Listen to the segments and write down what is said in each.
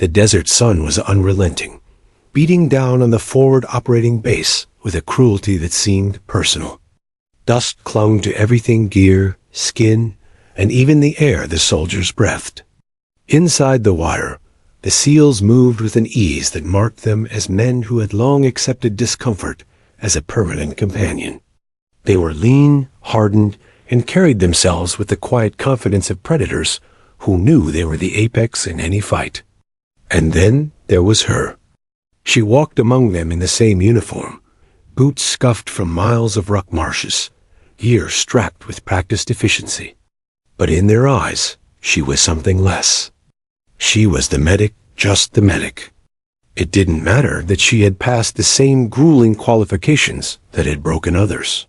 The desert sun was unrelenting, beating down on the forward operating base with a cruelty that seemed personal. Dust clung to everything: gear, skin, and even the air the soldiers breathed. Inside the wire, the SEALs moved with an ease that marked them as men who had long accepted discomfort as a permanent companion. They were lean, hardened, and carried themselves with the quiet confidence of predators who knew they were the apex in any fight. And then there was her. She walked among them in the same uniform, boots scuffed from miles of ruck marshes, gear strapped with practiced efficiency. But in their eyes, she was something less. She was the medic, just the medic. It didn't matter that she had passed the same grueling qualifications that had broken others.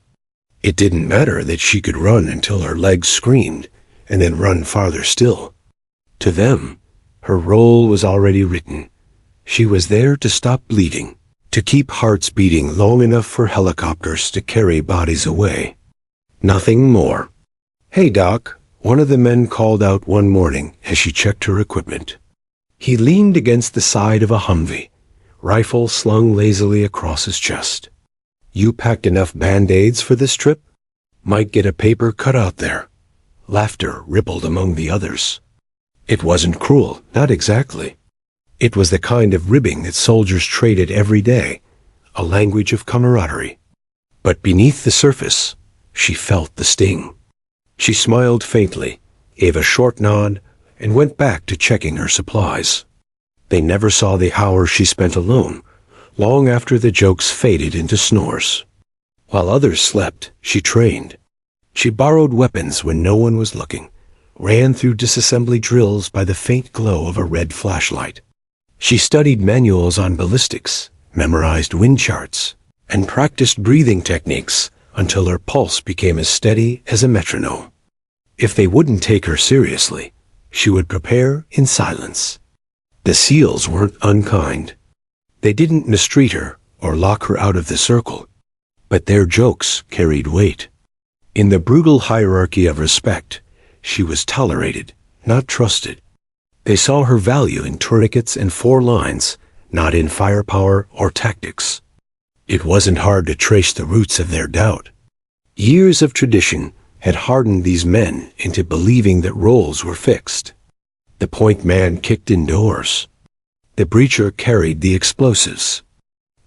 It didn't matter that she could run until her legs screamed, and then run farther still. To them, her role was already written. She was there to stop bleeding, to keep hearts beating long enough for helicopters to carry bodies away. Nothing more. "Hey, Doc," one of the men called out one morning as she checked her equipment. He leaned against the side of a Humvee, rifle slung lazily across his chest. "You packed enough Band-Aids for this trip? Might get a paper cut out there." Laughter rippled among the others. It wasn't cruel, not exactly. It was the kind of ribbing that soldiers traded every day, a language of camaraderie. But beneath the surface, she felt the sting. She smiled faintly, gave a short nod, and went back to checking her supplies. They never saw the hours she spent alone, long after the jokes faded into snores. While others slept, she trained. She borrowed weapons when no one was looking, ran through disassembly drills by the faint glow of a red flashlight. She studied manuals on ballistics, memorized wind charts, and practiced breathing techniques until her pulse became as steady as a metronome. If they wouldn't take her seriously, she would prepare in silence. The SEALs weren't unkind. They didn't mistreat her or lock her out of the circle, but their jokes carried weight. In the brutal hierarchy of respect, she was tolerated, not trusted. They saw her value in tourniquets and 4 lines, not in firepower or tactics. It wasn't hard to trace the roots of their doubt. Years of tradition had hardened these men into believing that roles were fixed. The point man kicked indoors. The breacher carried the explosives.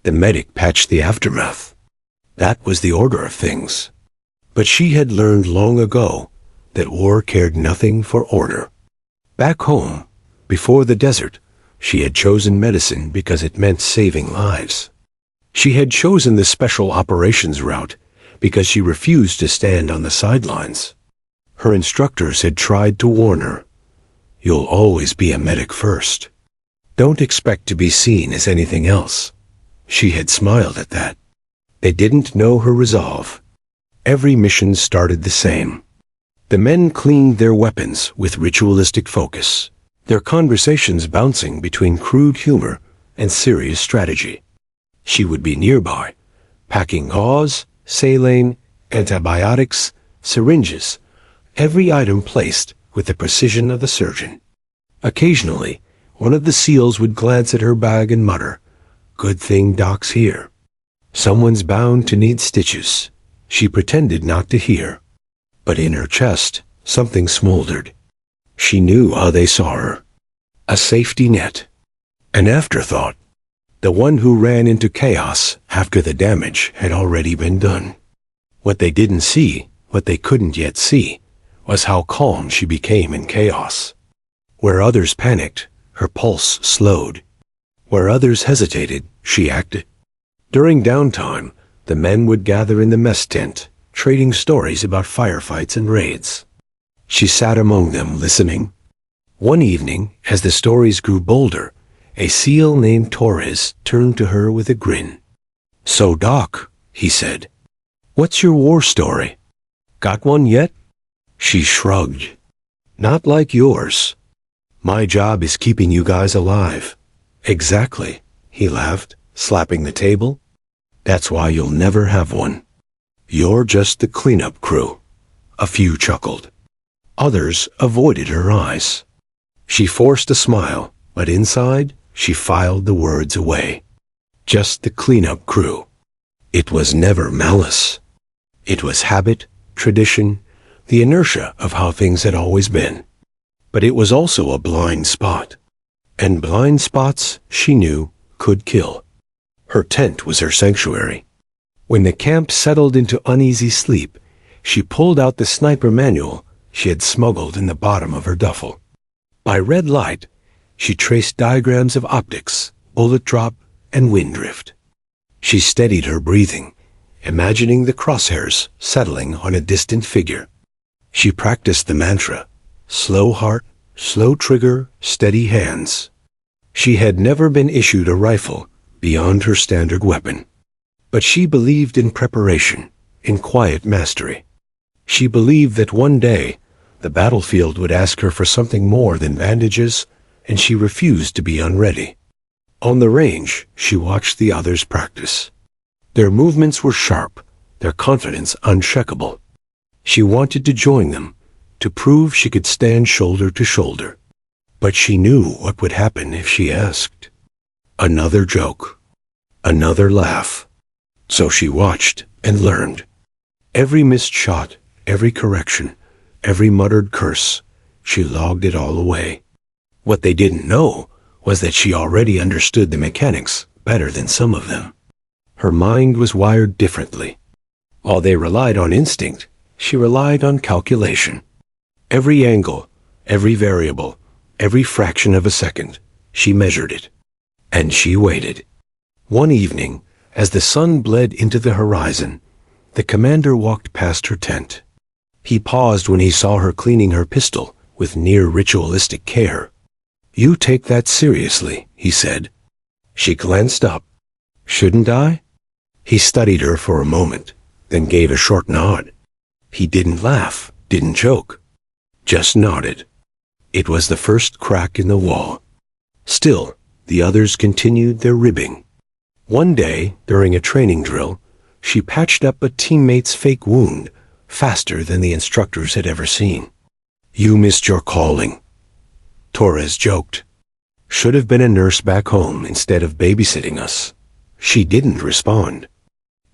The medic patched the aftermath. That was the order of things. But she had learned long ago that war cared nothing for order. Back home, before the desert, she had chosen medicine because it meant saving lives. She had chosen the special operations route because she refused to stand on the sidelines. Her instructors had tried to warn her, "You'll always be a medic first. Don't expect to be seen as anything else." She had smiled at that. They didn't know her resolve. Every mission started the same. The men cleaned their weapons with ritualistic focus, their conversations bouncing between crude humor and serious strategy. She would be nearby, packing gauze, saline, antibiotics, syringes, every item placed with the precision of the surgeon. Occasionally, one of the SEALs would glance at her bag and mutter, "Good thing Doc's here. Someone's bound to need stitches." She pretended not to hear, but in her chest, something smoldered. She knew how they saw her. A safety net. An afterthought. The one who ran into chaos after the damage had already been done. What they didn't see, what they couldn't yet see, was how calm she became in chaos. Where others panicked, her pulse slowed. Where others hesitated, she acted. During downtime, the men would gather in the mess tent, trading stories about firefights and raids. She sat among them, listening. One evening, as the stories grew bolder, a SEAL named Torres turned to her with a grin. "So, Doc," he said, "what's your war story? Got one yet?" She shrugged. "Not like yours. My job is keeping you guys alive." "Exactly," he laughed, slapping the table. "That's why you'll never have one. You're just the cleanup crew." A few chuckled. Others avoided her eyes. She forced a smile, But inside, she filed the words away. Just the cleanup crew. It was never malice. It was habit, tradition, the inertia of how things had always been. But it was also a blind spot. And blind spots, she knew, could kill. Her tent was her sanctuary. When the camp settled into uneasy sleep, she pulled out the sniper manual she had smuggled in the bottom of her duffel. By red light, she traced diagrams of optics, bullet drop, and wind drift. She steadied her breathing, imagining the crosshairs settling on a distant figure. She practiced the mantra, slow heart, slow trigger, steady hands. She had never been issued a rifle beyond her standard weapon. But she believed in preparation, in quiet mastery. She believed that one day the battlefield would ask her for something more than bandages, and she refused to be unready. On the range, she watched the others practice. Their movements were sharp, their confidence uncheckable. She wanted to join them, to prove she could stand shoulder to shoulder. But she knew what would happen if she asked. Another joke. Another laugh. So she watched and learned. Every missed shot, every correction, every muttered curse, she logged it all away. What they didn't know was that she already understood the mechanics better than some of them. Her mind was wired differently. While they relied on instinct, she relied on calculation. Every angle, every variable, every fraction of a second, she measured it. And she waited. One evening, as the sun bled into the horizon, the commander walked past her tent. He paused when he saw her cleaning her pistol with near ritualistic care. "You take that seriously," he said. She glanced up. "Shouldn't I?" He studied her for a moment, then gave a short nod. He didn't laugh, didn't joke, just nodded. It was the first crack in the wall. Still, the others continued their ribbing. One day, during a training drill, she patched up a teammate's fake wound faster than the instructors had ever seen. "You missed your calling," Torres joked. "Should have been a nurse back home instead of babysitting us." She didn't respond.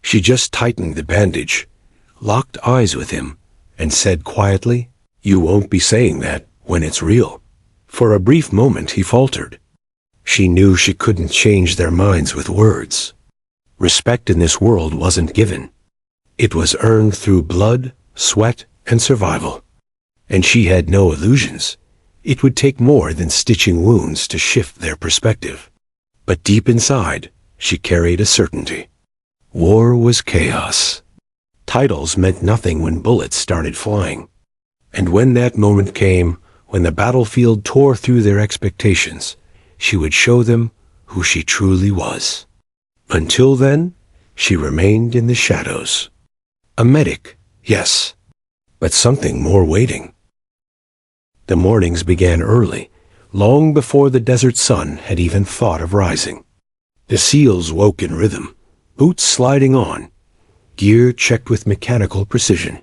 She just tightened the bandage, locked eyes with him, and said quietly, "You won't be saying that when it's real." For a brief moment he faltered. She knew she couldn't change their minds with words. Respect in this world wasn't given. It was earned through blood, sweat, and survival. And she had no illusions. It would take more than stitching wounds to shift their perspective. But deep inside, she carried a certainty. War was chaos. Titles meant nothing when bullets started flying. And when that moment came, when the battlefield tore through their expectations, she would show them who she truly was. Until then, she remained in the shadows. A medic, yes, but something more waiting. The mornings began early, long before the desert sun had even thought of rising. The SEALs woke in rhythm, boots sliding on, gear checked with mechanical precision.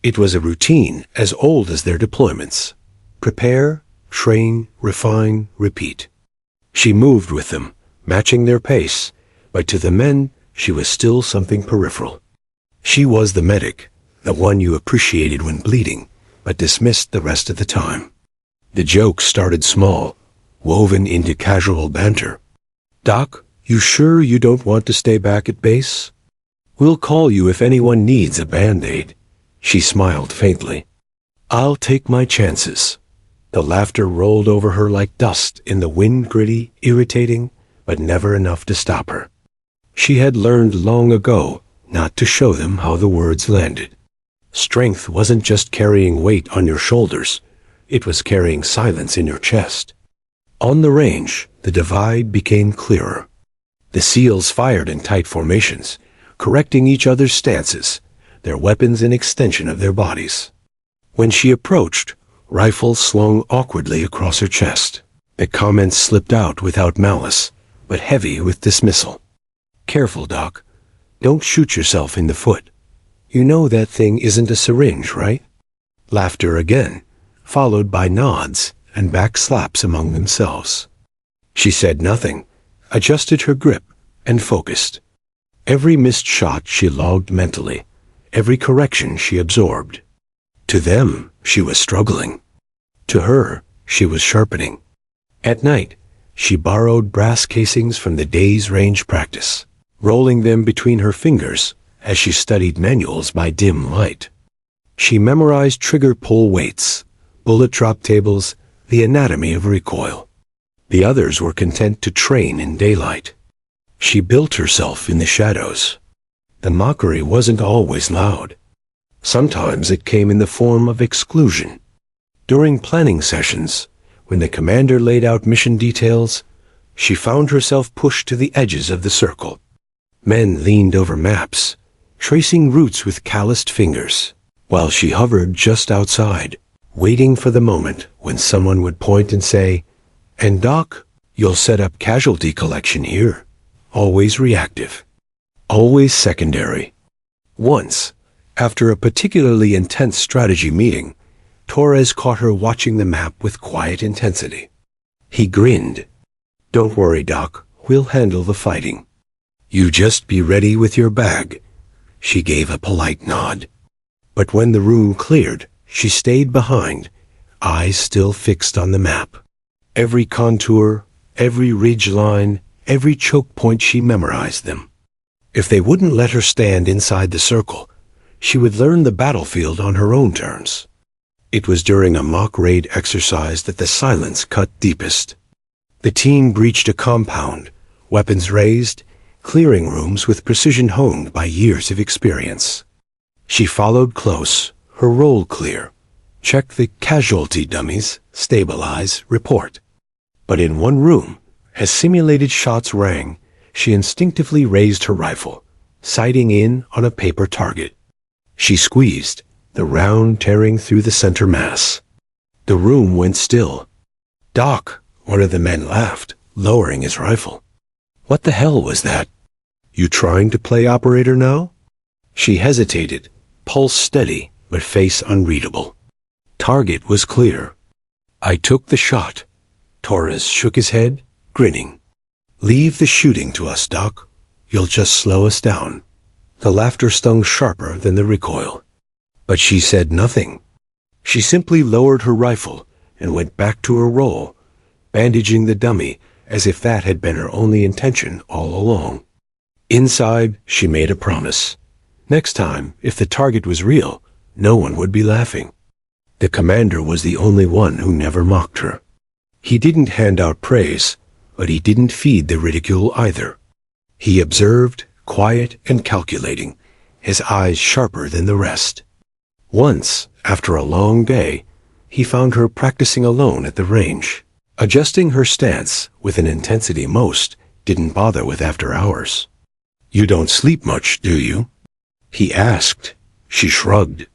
It was a routine as old as their deployments. Prepare, train, refine, repeat. She moved with them, matching their pace, but to the men, she was still something peripheral. She was the medic, the one you appreciated when bleeding, but dismissed the rest of the time. The jokes started small, woven into casual banter. "Doc, you sure you don't want to stay back at base? We'll call you if anyone needs a Band-Aid." She smiled faintly. "I'll take my chances." The laughter rolled over her like dust in the wind, gritty, irritating, but never enough to stop her. She had learned long ago not to show them how the words landed. Strength wasn't just carrying weight on your shoulders, it was carrying silence in your chest. On the range, the divide became clearer. The SEALs fired in tight formations, correcting each other's stances, their weapons an extension of their bodies. When she approached, rifle slung awkwardly across her chest. The comments slipped out without malice, but heavy with dismissal. "Careful, Doc. Don't shoot yourself in the foot. You know that thing isn't a syringe, right?" Laughter again, followed by nods and back slaps among themselves. She said nothing, adjusted her grip, and focused. Every missed shot she logged mentally, every correction she absorbed. To them, she was struggling. To her, she was sharpening. At night, she borrowed brass casings from the day's range practice, rolling them between her fingers as she studied manuals by dim light. She memorized trigger pull weights, bullet drop tables, the anatomy of recoil. The others were content to train in daylight. She built herself in the shadows. The mockery wasn't always loud. Sometimes it came in the form of exclusion. During planning sessions, when the commander laid out mission details, she found herself pushed to the edges of the circle. Men leaned over maps, tracing routes with calloused fingers, while she hovered just outside, waiting for the moment when someone would point and say, "And Doc, you'll set up casualty collection here." Always reactive. Always secondary. Once, after a particularly intense strategy meeting, Torres caught her watching the map with quiet intensity. He grinned. "Don't worry, Doc. We'll handle the fighting. You just be ready with your bag." She gave a polite nod. But when the room cleared, she stayed behind, eyes still fixed on the map. Every contour, every ridge line, every choke point, she memorized them. If they wouldn't let her stand inside the circle, she would learn the battlefield on her own terms. It was during a mock raid exercise that the silence cut deepest. The team breached a compound, weapons raised, clearing rooms with precision honed by years of experience. She followed close, her role clear. Check the casualty dummies, stabilize, report. But in one room, as simulated shots rang, she instinctively raised her rifle, sighting in on a paper target. She squeezed, the round tearing through the center mass. The room went still. "Doc," one of the men laughed, lowering his rifle. "What the hell was that? You trying to play operator now?" She hesitated, pulse steady, but face unreadable. Target was clear. "I took the shot." Torres shook his head, grinning. "Leave the shooting to us, Doc. You'll just slow us down." The laughter stung sharper than the recoil. But she said nothing. She simply lowered her rifle and went back to her role, bandaging the dummy as if that had been her only intention all along. Inside, she made a promise. Next time, if the target was real, no one would be laughing. The commander was the only one who never mocked her. He didn't hand out praise, but he didn't feed the ridicule either. He observed, quiet and calculating, his eyes sharper than the rest. Once, after a long day, he found her practicing alone at the range, adjusting her stance with an intensity most didn't bother with after hours. "You don't sleep much, do you?" he asked. She shrugged.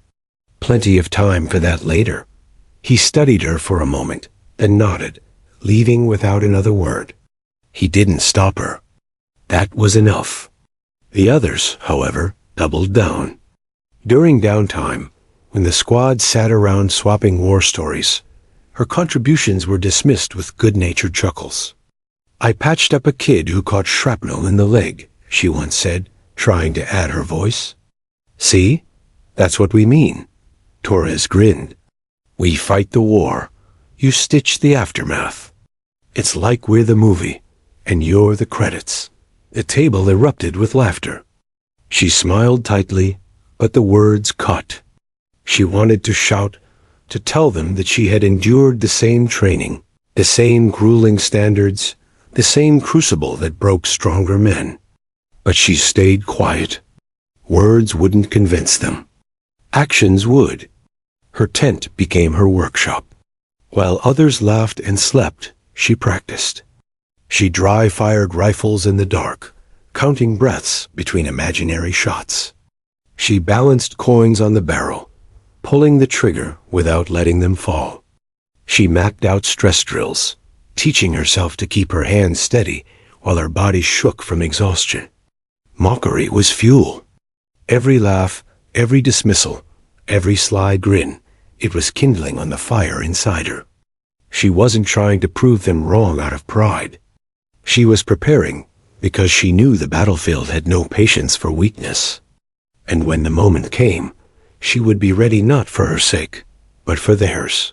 Plenty of time for that later. He studied her for a moment, then nodded, leaving without another word. He didn't stop her. That was enough. The others, however, doubled down. During downtime, when the squad sat around swapping war stories, her contributions were dismissed with good-natured chuckles. "I patched up a kid who caught shrapnel in the leg," she once said, trying to add her voice. "See? That's what we mean." Torres grinned. "We fight the war. You stitch the aftermath. It's like we're the movie, and you're the credits." The table erupted with laughter. She smiled tightly, but the words cut. She wanted to shout, to tell them that she had endured the same training, the same grueling standards, the same crucible that broke stronger men. But she stayed quiet. Words wouldn't convince them. Actions would. Her tent became her workshop. While others laughed and slept, she practiced. She dry-fired rifles in the dark, counting breaths between imaginary shots. She balanced coins on the barrel, pulling the trigger without letting them fall. She mapped out stress drills, teaching herself to keep her hands steady while her body shook from exhaustion. Mockery was fuel. Every laugh, every dismissal, every sly grin, it was kindling on the fire inside her. She wasn't trying to prove them wrong out of pride. She was preparing because she knew the battlefield had no patience for weakness. And when the moment came, she would be ready not for her sake, but for theirs.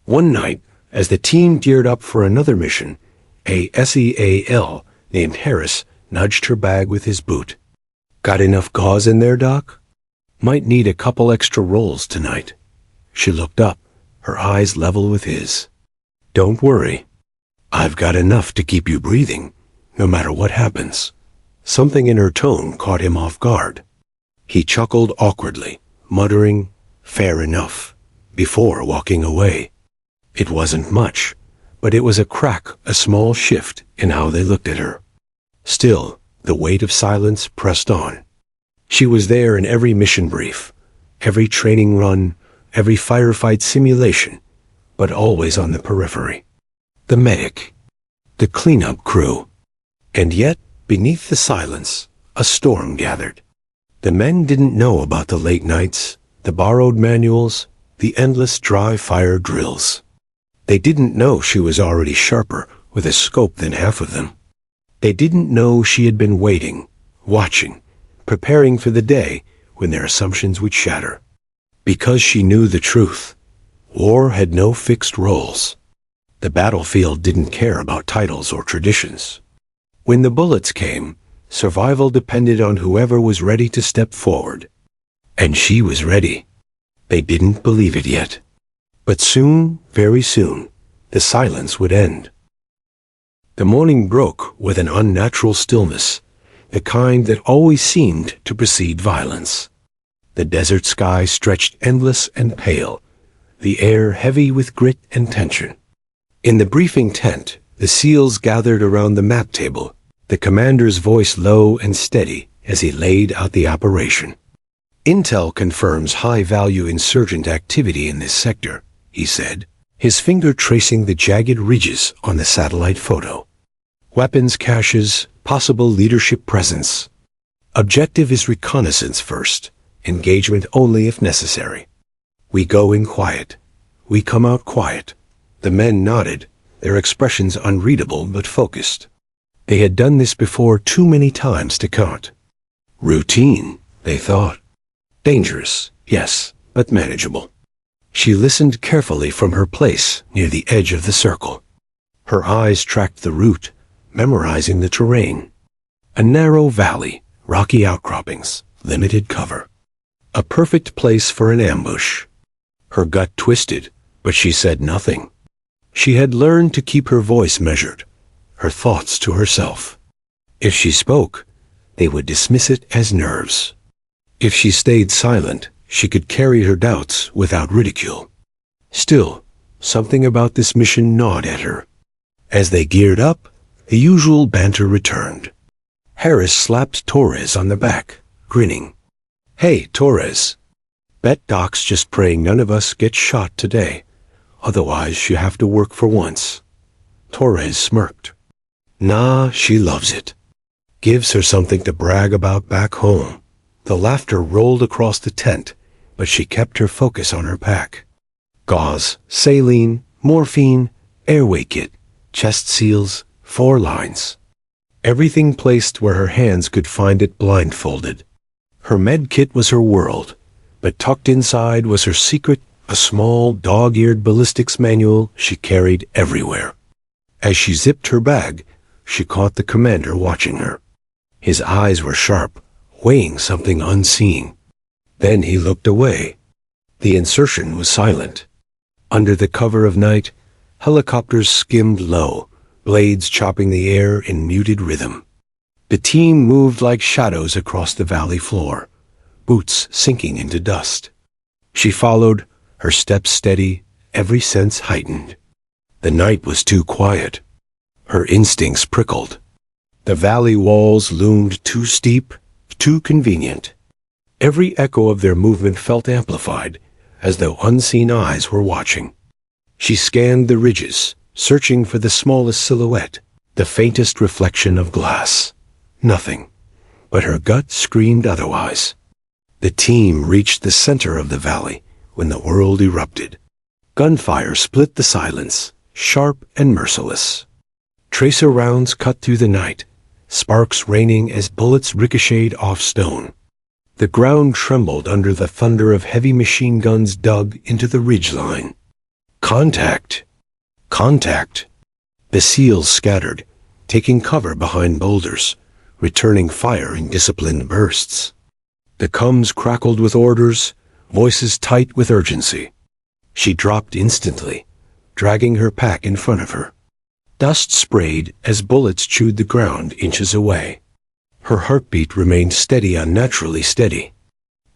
One night, as the team geared up for another mission, a SEAL named Harris nudged her bag with his boot. "Got enough gauze in there, Doc? Might need a couple extra rolls tonight." She looked up, her eyes level with his. "Don't worry. I've got enough to keep you breathing, no matter what happens." Something in her tone caught him off guard. He chuckled awkwardly, muttering, "Fair enough," before walking away. It wasn't much, but it was a small shift in how they looked at her. Still, the weight of silence pressed on. She was there in every mission brief, every training run, every firefight simulation, but always on the periphery. The medic, the cleanup crew. And yet, beneath the silence, a storm gathered. The men didn't know about the late nights, the borrowed manuals, the endless dry fire drills. They didn't know she was already sharper with a scope than half of them. They didn't know she had been waiting, watching, preparing for the day when their assumptions would shatter. Because she knew the truth. War had no fixed roles. The battlefield didn't care about titles or traditions. When the bullets came, survival depended on whoever was ready to step forward. And she was ready. They didn't believe it yet. But soon, very soon, the silence would end. The morning broke with an unnatural stillness, the kind that always seemed to precede violence. The desert sky stretched endless and pale, the air heavy with grit and tension. In the briefing tent, the SEALs gathered around the map table, the commander's voice low and steady as he laid out the operation. "Intel confirms high-value insurgent activity in this sector," he said, his finger tracing the jagged ridges on the satellite photo. "Weapons caches, possible leadership presence. Objective is reconnaissance first, engagement only if necessary. We go in quiet. We come out quiet." The men nodded, their expressions unreadable but focused. They had done this before too many times to count. Routine, they thought. Dangerous, yes, but manageable. She listened carefully from her place near the edge of the circle. Her eyes tracked the route, memorizing the terrain. A narrow valley, rocky outcroppings, limited cover. A perfect place for an ambush. Her gut twisted, but she said nothing. She had learned to keep her voice measured, her thoughts to herself. If she spoke, they would dismiss it as nerves. If she stayed silent, she could carry her doubts without ridicule. Still, something about this mission gnawed at her. As they geared up, the usual banter returned. Harris slapped Torres on the back, grinning. "Hey, Torres. Bet Doc's just praying none of us get shot today. Otherwise, you have to work for once." Torres smirked. "Nah, she loves it. Gives her something to brag about back home." The laughter rolled across the tent, but she kept her focus on her pack. Gauze, saline, morphine, airway kit, chest seals, 4 lines. Everything placed where her hands could find it blindfolded. Her med kit was her world, but tucked inside was her secret, a small, dog-eared ballistics manual she carried everywhere. As she zipped her bag, she caught the commander watching her. His eyes were sharp, weighing something unseen. Then he looked away. The insertion was silent. Under the cover of night, helicopters skimmed low, blades chopping the air in muted rhythm. The team moved like shadows across the valley floor, boots sinking into dust. She followed, her steps steady, every sense heightened. The night was too quiet. Her instincts prickled. The valley walls loomed too steep, too convenient. Every echo of their movement felt amplified, as though unseen eyes were watching. She scanned the ridges, searching for the smallest silhouette, the faintest reflection of glass. Nothing. But her gut screamed otherwise. The team reached the center of the valley when the world erupted. Gunfire split the silence, sharp and merciless. Tracer rounds cut through the night, sparks raining as bullets ricocheted off stone. The ground trembled under the thunder of heavy machine guns dug into the ridgeline. Contact! Contact! The SEALs scattered, taking cover behind boulders, returning fire in disciplined bursts. The comms crackled with orders, voices tight with urgency. She dropped instantly, dragging her pack in front of her. Dust sprayed as bullets chewed the ground inches away. Her heartbeat remained steady, unnaturally steady.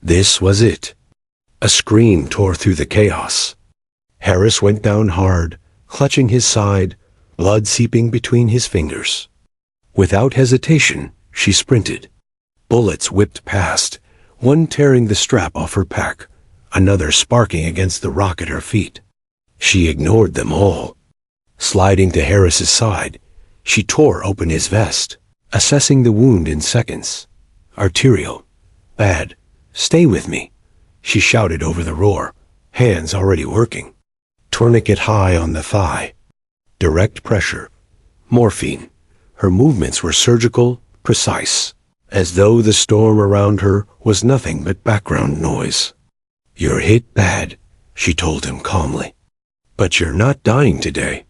This was it. A scream tore through the chaos. Harris went down hard, clutching his side, blood seeping between his fingers. Without hesitation, she sprinted. Bullets whipped past, one tearing the strap off her pack, another sparking against the rock at her feet. She ignored them all. Sliding to Harris's side, she tore open his vest, assessing the wound in seconds. Arterial. Bad. Stay with me, she shouted over the roar, hands already working. Tourniquet high on the thigh. Direct pressure. Morphine. Her movements were surgical, precise, as though the storm around her was nothing but background noise. You're hit bad, she told him calmly. But you're not dying today.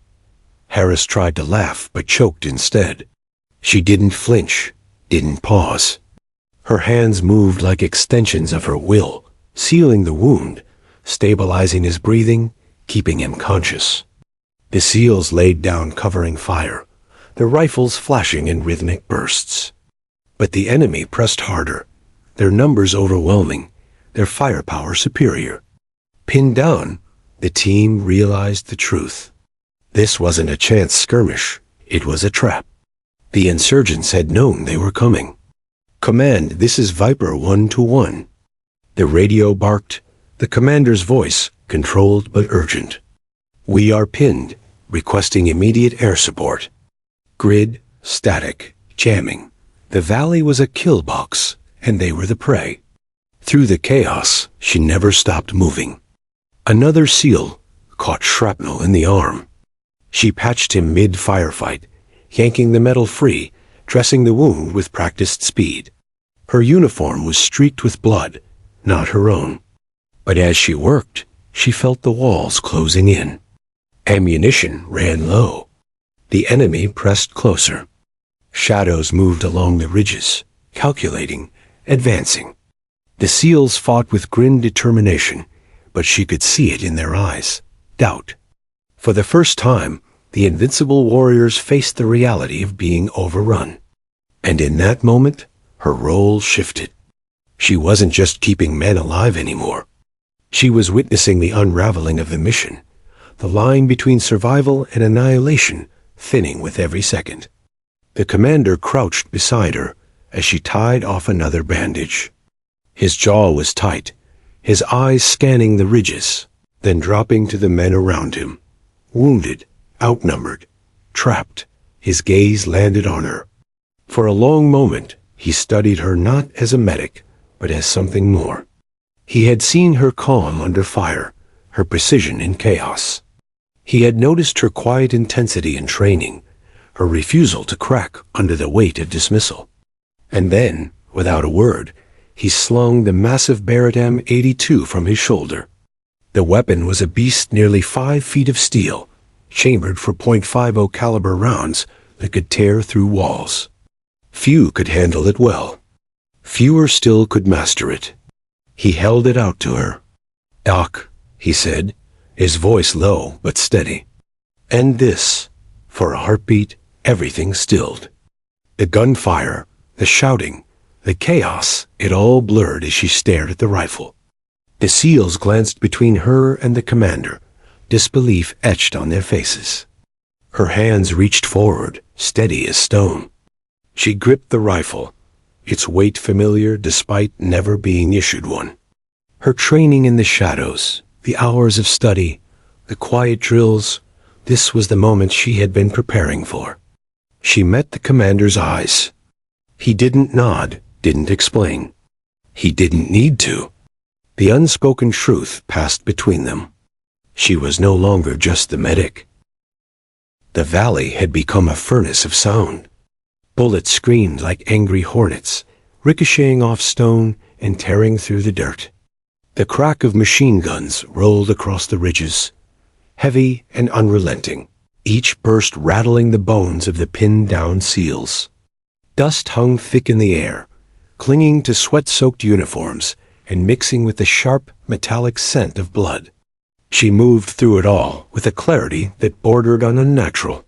Harris tried to laugh, but choked instead. She didn't flinch, didn't pause. Her hands moved like extensions of her will, sealing the wound, stabilizing his breathing, keeping him conscious. The SEALs laid down covering fire, their rifles flashing in rhythmic bursts. But the enemy pressed harder, their numbers overwhelming, their firepower superior. Pinned down, the team realized the truth. This wasn't a chance skirmish, it was a trap. The insurgents had known they were coming. Command, this is Viper 1-1. The radio barked, the commander's voice, controlled but urgent. We are pinned, requesting immediate air support. Grid, static, jamming. The valley was a kill box, and they were the prey. Through the chaos, she never stopped moving. Another SEAL caught shrapnel in the arm. She patched him mid-firefight, yanking the metal free, dressing the wound with practiced speed. Her uniform was streaked with blood, not her own. But as she worked, she felt the walls closing in. Ammunition ran low. The enemy pressed closer. Shadows moved along the ridges, calculating, advancing. The SEALs fought with grim determination, but she could see it in their eyes. Doubt. For the first time, the invincible warriors faced the reality of being overrun. And in that moment, her role shifted. She wasn't just keeping men alive anymore. She was witnessing the unraveling of the mission, the line between survival and annihilation thinning with every second. The commander crouched beside her as she tied off another bandage. His jaw was tight, his eyes scanning the ridges, then dropping to the men around him. Wounded, outnumbered, trapped, his gaze landed on her. For a long moment, he studied her not as a medic, but as something more. He had seen her calm under fire, her precision in chaos. He had noticed her quiet intensity in training, her refusal to crack under the weight of dismissal. And then, without a word, he slung the massive Barrett M82 from his shoulder. The weapon was a beast nearly 5 feet of steel, chambered for .50 caliber rounds that could tear through walls. Few could handle it well. Fewer still could master it. He held it out to her. "Doc," he said, his voice low but steady. "End this." For a heartbeat, everything stilled. The gunfire, the shouting, the chaos, it all blurred as she stared at the rifle. The SEALs glanced between her and the commander, disbelief etched on their faces. Her hands reached forward, steady as stone. She gripped the rifle, its weight familiar despite never being issued one. Her training in the shadows, the hours of study, the quiet drills, this was the moment she had been preparing for. She met the commander's eyes. He didn't nod, didn't explain. He didn't need to. The unspoken truth passed between them. She was no longer just the medic. The valley had become a furnace of sound. Bullets screamed like angry hornets, ricocheting off stone and tearing through the dirt. The crack of machine guns rolled across the ridges, heavy and unrelenting, each burst rattling the bones of the pinned-down SEALs. Dust hung thick in the air, clinging to sweat-soaked uniforms and mixing with the sharp, metallic scent of blood. She moved through it all with a clarity that bordered on unnatural.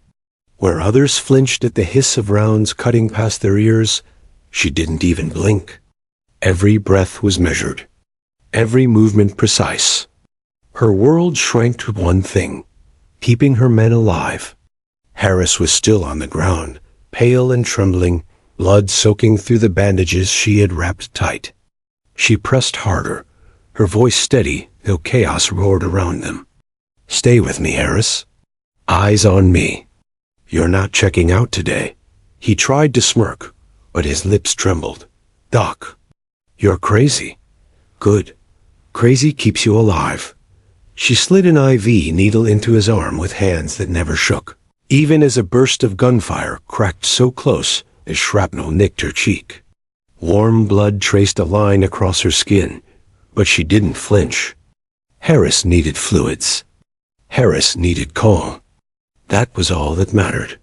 Where others flinched at the hiss of rounds cutting past their ears, she didn't even blink. Every breath was measured, every movement precise. Her world shrank to one thing: keeping her men alive. Harris was still on the ground, pale and trembling, blood soaking through the bandages she had wrapped tight. She pressed harder, her voice steady though chaos roared around them. "Stay with me, Harris. Eyes on me. You're not checking out today." He tried to smirk, but his lips trembled. "Doc, you're crazy." "Good. Crazy keeps you alive." She slid an IV needle into his arm with hands that never shook, even as a burst of gunfire cracked so close as shrapnel nicked her cheek. Warm blood traced a line across her skin, but she didn't flinch. Harris needed fluids. Harris needed calm. That was all that mattered.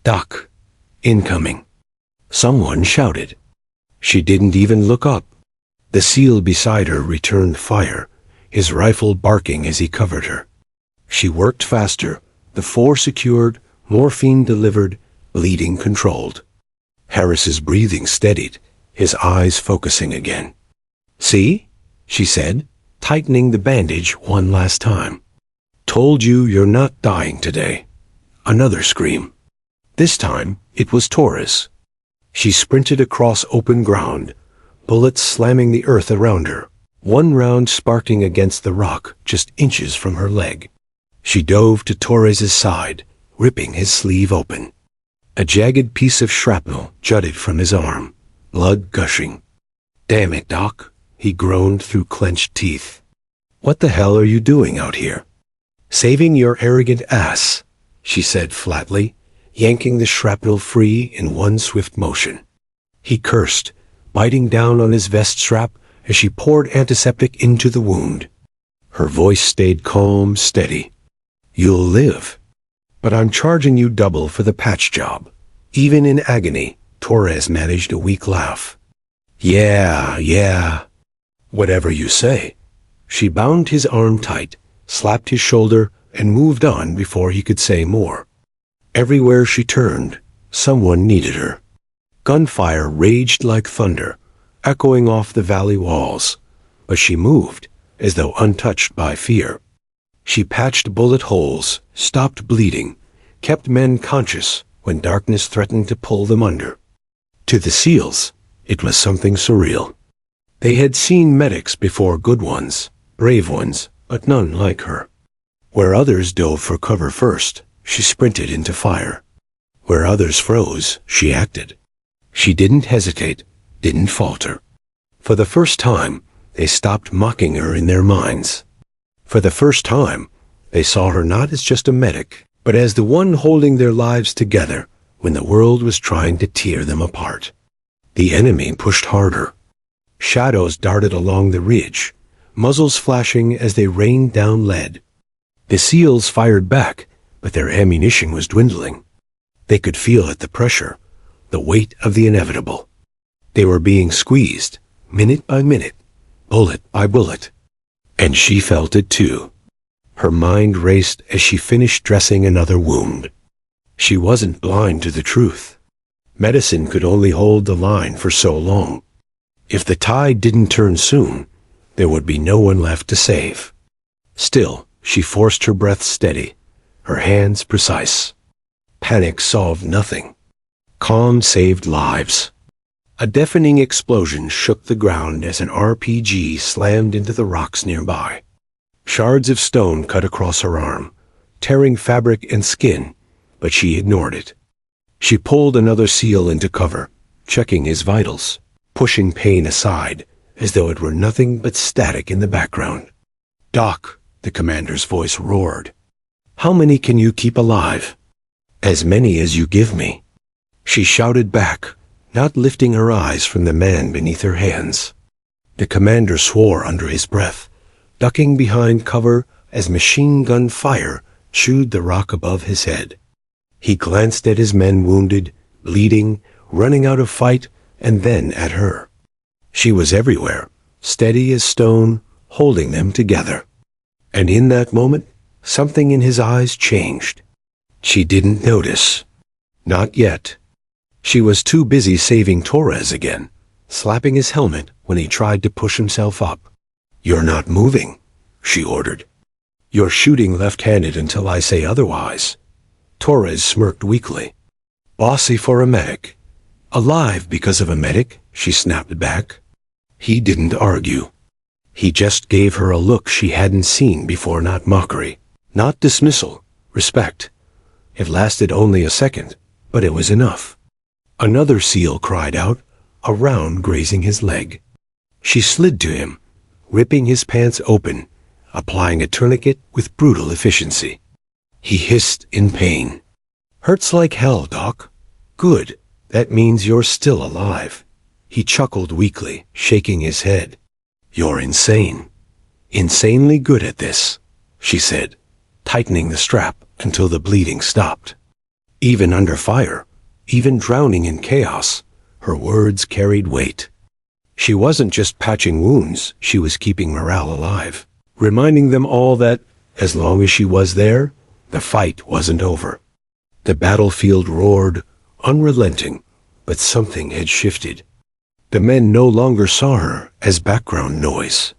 "Doc, incoming." Someone shouted. She didn't even look up. The SEAL beside her returned fire, his rifle barking as he covered her. She worked faster, the four secured, morphine delivered, bleeding controlled. Harris's breathing steadied, his eyes focusing again. "See?" she said, tightening the bandage one last time. "Told you you're not dying today." Another scream. This time, it was Torres. She sprinted across open ground, bullets slamming the earth around her, one round sparking against the rock just inches from her leg. She dove to Torres's side, ripping his sleeve open. A jagged piece of shrapnel jutted from his arm, blood gushing. "Damn it, Doc," he groaned through clenched teeth. "What the hell are you doing out here?" "Saving your arrogant ass," she said flatly, yanking the shrapnel free in one swift motion. He cursed, biting down on his vest strap as she poured antiseptic into the wound. Her voice stayed calm, steady. "You'll live. But I'm charging you double for the patch job." Even in agony, Torres managed a weak laugh. Yeah. Whatever you say." She bound his arm tight, slapped his shoulder, and moved on before he could say more. Everywhere she turned, someone needed her. Gunfire raged like thunder, echoing off the valley walls, but she moved as though untouched by fear. She patched bullet holes, stopped bleeding, kept men conscious when darkness threatened to pull them under. To the SEALs, it was something surreal. They had seen medics before, good ones, brave ones, but none like her. Where others dove for cover first, she sprinted into fire. Where others froze, she acted. She didn't hesitate, didn't falter. For the first time, they stopped mocking her in their minds. For the first time, they saw her not as just a medic, but as the one holding their lives together when the world was trying to tear them apart. The enemy pushed harder. Shadows darted along the ridge, muzzles flashing as they rained down lead. The SEALs fired back, but their ammunition was dwindling. They could feel it, the pressure, the weight of the inevitable. They were being squeezed, minute by minute, bullet by bullet. And she felt it too. Her mind raced as she finished dressing another wound. She wasn't blind to the truth. Medicine could only hold the line for so long. If the tide didn't turn soon, there would be no one left to save. Still, she forced her breath steady, her hands precise. Panic solved nothing. Calm saved lives. A deafening explosion shook the ground as an RPG slammed into the rocks nearby. Shards of stone cut across her arm, tearing fabric and skin, but she ignored it. She pulled another SEAL into cover, checking his vitals, pushing pain aside, as though it were nothing but static in the background. "Doc," the commander's voice roared. "How many can you keep alive?" As many as you give me, she shouted back, not lifting her eyes from the man beneath her hands. The commander swore under his breath, ducking behind cover as machine gun fire chewed the rock above his head. He glanced at his men wounded, bleeding, running out of fight, and then at her. She was everywhere, steady as stone, holding them together. And in that moment, something in his eyes changed. She didn't notice. Not yet. She was too busy saving Torres again, slapping his helmet when he tried to push himself up. "You're not moving," she ordered. "You're shooting left-handed until I say otherwise." Torres smirked weakly. "Bossy for a medic." "Alive because of a medic," she snapped back. He didn't argue. He just gave her a look she hadn't seen before, not mockery, not dismissal, respect. It lasted only a second, but it was enough. Another SEAL cried out, a round grazing his leg. She slid to him, ripping his pants open, applying a tourniquet with brutal efficiency. He hissed in pain. "Hurts like hell, Doc." "Good. That means you're still alive." He chuckled weakly, shaking his head. "You're insane. Insanely good at this," she said, tightening the strap until the bleeding stopped. Even under fire, even drowning in chaos, her words carried weight. She wasn't just patching wounds, she was keeping morale alive, reminding them all that, as long as she was there, the fight wasn't over. The battlefield roared, unrelenting, but something had shifted. The men no longer saw her as background noise.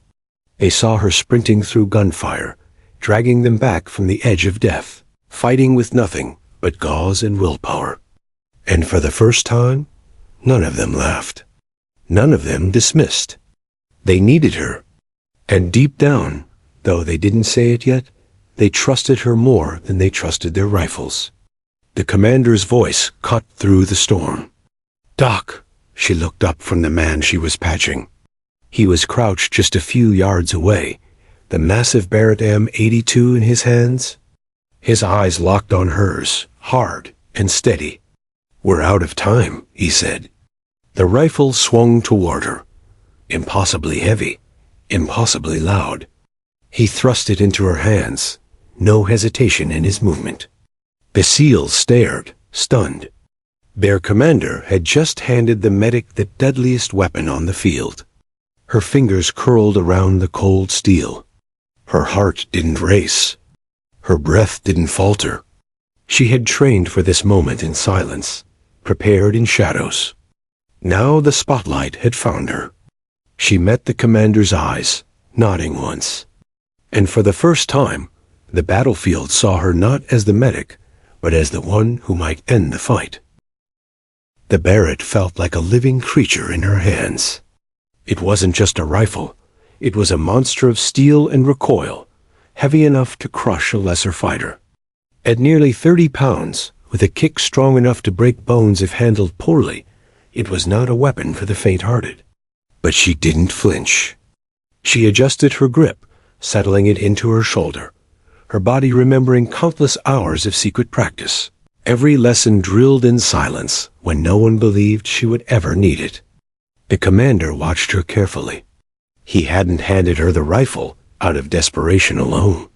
They saw her sprinting through gunfire, dragging them back from the edge of death, fighting with nothing but gauze and willpower. And for the first time, none of them laughed. None of them dismissed. They needed her. And deep down, though they didn't say it yet, they trusted her more than they trusted their rifles. The commander's voice cut through the storm. "Doc," she looked up from the man she was patching. He was crouched just a few yards away, the massive Barrett M82 in his hands. His eyes locked on hers, hard and steady. "We're out of time," he said. The rifle swung toward her, impossibly heavy, impossibly loud. He thrust it into her hands, no hesitation in his movement. The SEALs stared, stunned. Their commander had just handed the medic the deadliest weapon on the field. Her fingers curled around the cold steel. Her heart didn't race. Her breath didn't falter. She had trained for this moment in silence, prepared in shadows. Now the spotlight had found her. She met the commander's eyes, nodding once. And for the first time, the battlefield saw her not as the medic, but as the one who might end the fight. The Barrett felt like a living creature in her hands. It wasn't just a rifle. It was a monster of steel and recoil, heavy enough to crush a lesser fighter. At nearly 30 pounds, with a kick strong enough to break bones if handled poorly, it was not a weapon for the faint-hearted. But she didn't flinch. She adjusted her grip, settling it into her shoulder, her body remembering countless hours of secret practice, every lesson drilled in silence when no one believed she would ever need it. The commander watched her carefully. He hadn't handed her the rifle out of desperation alone.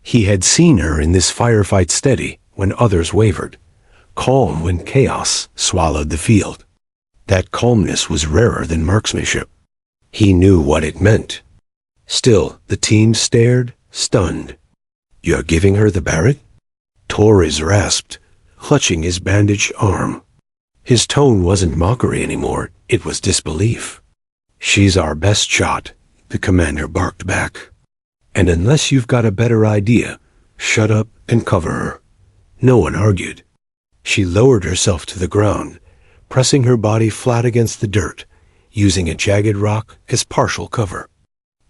He had seen her in this firefight steady when others wavered, calm when chaos swallowed the field. That calmness was rarer than marksmanship. He knew what it meant. Still, the team stared, stunned. "You're giving her the Barrett?" Torres rasped, clutching his bandaged arm. His tone wasn't mockery anymore, it was disbelief. "She's our best shot," the commander barked back. "And unless you've got a better idea, shut up and cover her." No one argued. She lowered herself to the ground, pressing her body flat against the dirt, using a jagged rock as partial cover.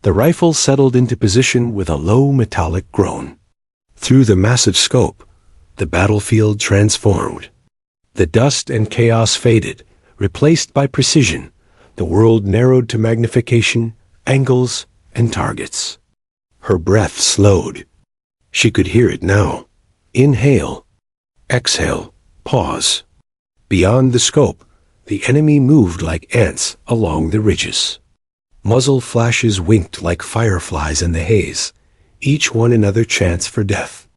The rifle settled into position with a low metallic groan. Through the massive scope, the battlefield transformed. The dust and chaos faded, replaced by precision. The world narrowed to magnification, angles, and targets. Her breath slowed. She could hear it now. Inhale. exhale, pause. Beyond the scope, the enemy moved like ants along the ridges. Muzzle flashes winked like fireflies in the haze, each one another chance for death.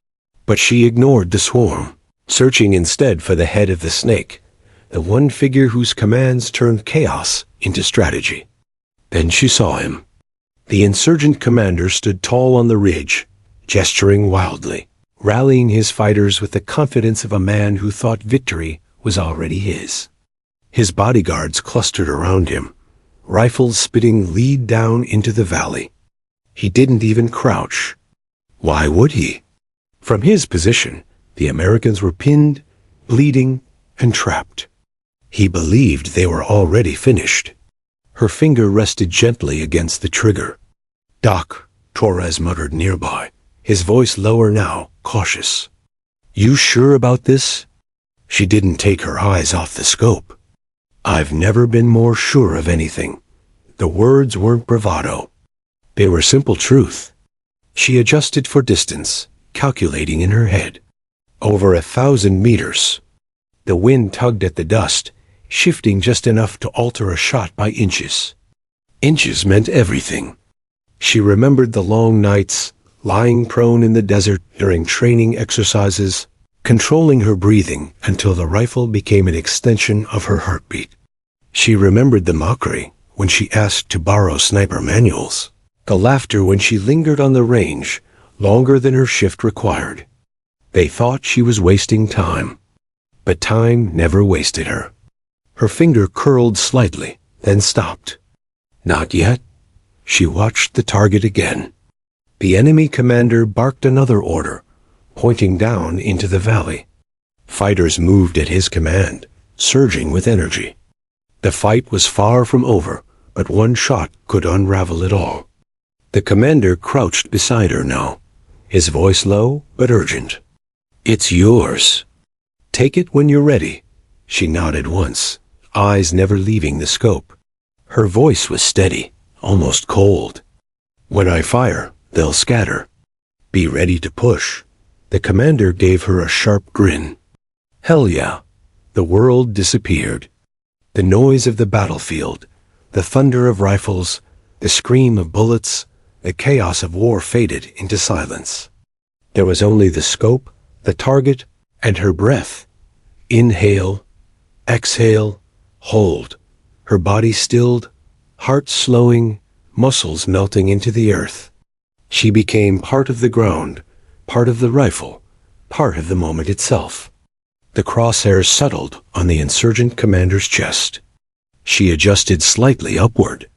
But she ignored the swarm, searching instead for the head of the snake, the one figure whose commands turned chaos into strategy. Then she saw him. The insurgent commander stood tall on the ridge, gesturing wildly, rallying his fighters with the confidence of a man who thought victory was already his. His bodyguards clustered around him, rifles spitting lead down into the valley. He didn't even crouch. Why would he? From his position, the Americans were pinned, bleeding, and trapped. He believed they were already finished. Her finger rested gently against the trigger. "Doc," Torres muttered nearby, his voice lower now, cautious. "You sure about this?" She didn't take her eyes off the scope. "I've never been more sure of anything." The words weren't bravado. They were simple truth. She adjusted for distance, calculating in her head. Over 1,000 meters. The wind tugged at the dust, shifting just enough to alter a shot by inches. Inches meant everything. She remembered the long nights, lying prone in the desert during training exercises, controlling her breathing until the rifle became an extension of her heartbeat. She remembered the mockery when she asked to borrow sniper manuals, the laughter when she lingered on the range longer than her shift required. They thought she was wasting time, but time never wasted her. Her finger curled slightly, then stopped. Not yet. She watched the target again. The enemy commander barked another order, pointing down into the valley. Fighters moved at his command, surging with energy. The fight was far from over, but one shot could unravel it all. The commander crouched beside her now, his voice low but urgent. "It's yours. Take it when you're ready." She nodded once, eyes never leaving the scope. Her voice was steady, almost cold. "When I fire, they'll scatter. Be ready to push." The commander gave her a sharp grin. Hell yeah. The world disappeared. The noise of the battlefield, the thunder of rifles, the scream of bullets, the chaos of war faded into silence. There was only the scope, the target, and her breath. Inhale, exhale, hold. Her body stilled, heart slowing, muscles melting into the earth. She became part of the ground, part of the rifle, part of the moment itself. The crosshairs settled on the insurgent commander's chest. She adjusted slightly upward.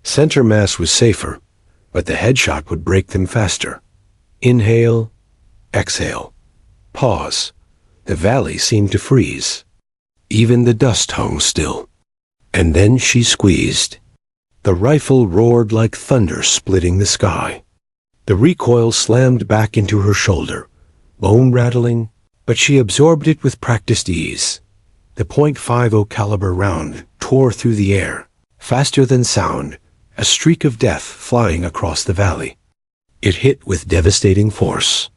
Center mass was safer, but the headshot would break them faster. Inhale, exhale, pause. The valley seemed to freeze. Even the dust hung still. And then she squeezed. The rifle roared like thunder splitting the sky. The recoil slammed back into her shoulder, bone rattling, but she absorbed it with practiced ease. The .50 caliber round tore through the air, faster than sound, a streak of death flying across the valley. It hit with devastating force.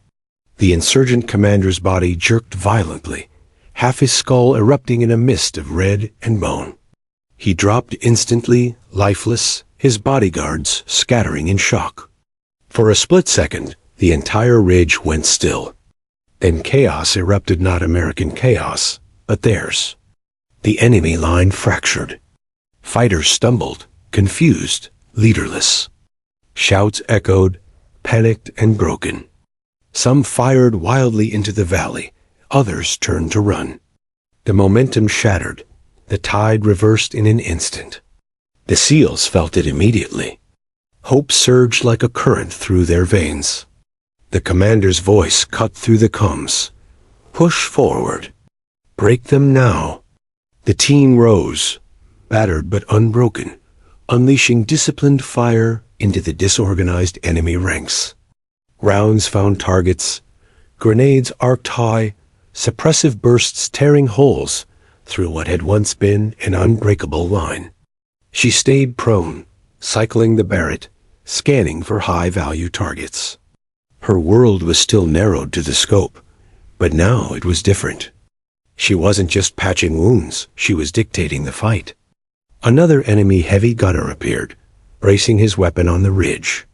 The insurgent commander's body jerked violently, half his skull erupting in a mist of red and bone. He dropped instantly, lifeless, his bodyguards scattering in shock. For a split second, the entire ridge went still. Then chaos erupted, not American chaos, but theirs. The enemy line fractured. Fighters stumbled, confused, leaderless. Shouts echoed, panicked and broken. Some fired wildly into the valley, others turned to run. The momentum shattered, the tide reversed in an instant. The SEALs felt it immediately. Hope surged like a current through their veins. The commander's voice cut through the comms. Push forward. Break them now. The team rose, battered but unbroken, unleashing disciplined fire into the disorganized enemy ranks. Rounds found targets, grenades arced high, suppressive bursts tearing holes through what had once been an unbreakable line. She stayed prone, cycling the Barrett, scanning for high-value targets. Her world was still narrowed to the scope, But now it was different. She wasn't just patching wounds, she was dictating the fight. Another enemy heavy gunner appeared, bracing his weapon on the ridge.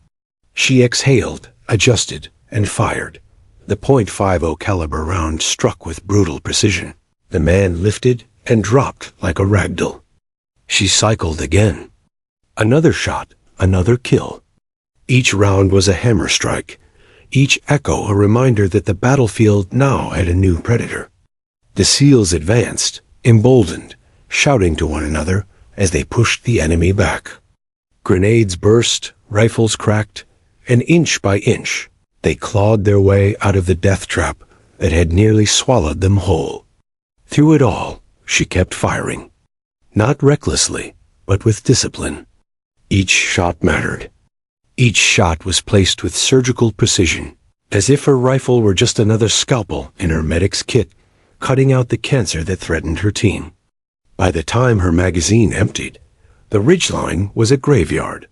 She exhaled, adjusted, and fired. The .50 caliber round struck with brutal precision. The man lifted and dropped like a ragdoll. She cycled again. Another shot, another kill. Each round was a hammer strike, each echo a reminder that the battlefield now had a new predator. The SEALs advanced, emboldened, shouting to one another as they pushed the enemy back. Grenades burst, rifles cracked, and inch by inch, they clawed their way out of the death trap that had nearly swallowed them whole. Through it all, she kept firing. Not recklessly, but with discipline. Each shot mattered. Each shot was placed with surgical precision, as if her rifle were just another scalpel in her medic's kit, cutting out the cancer that threatened her team. By the time her magazine emptied, the ridgeline was a graveyard.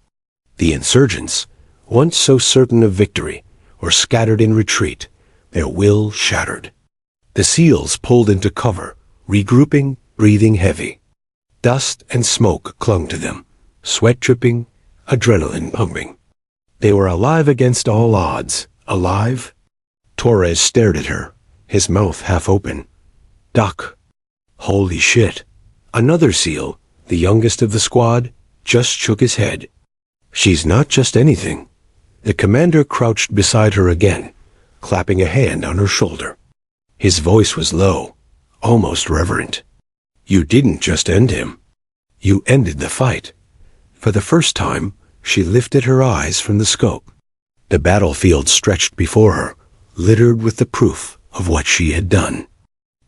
The insurgents, once so certain of victory, were scattered in retreat, their will shattered. The SEALs pulled into cover, regrouping, breathing heavy. Dust and smoke clung to them, sweat dripping, adrenaline pumping. They were alive against all odds. Alive? Torres stared at her, his mouth half open. Duck. Holy shit. Another SEAL, the youngest of the squad, just shook his head. She's not just anything. The commander crouched beside her again, clapping a hand on her shoulder. His voice was low, almost reverent. You didn't just end him. You ended the fight. For the first time, she lifted her eyes from the scope. The battlefield stretched before her, littered with the proof of what she had done.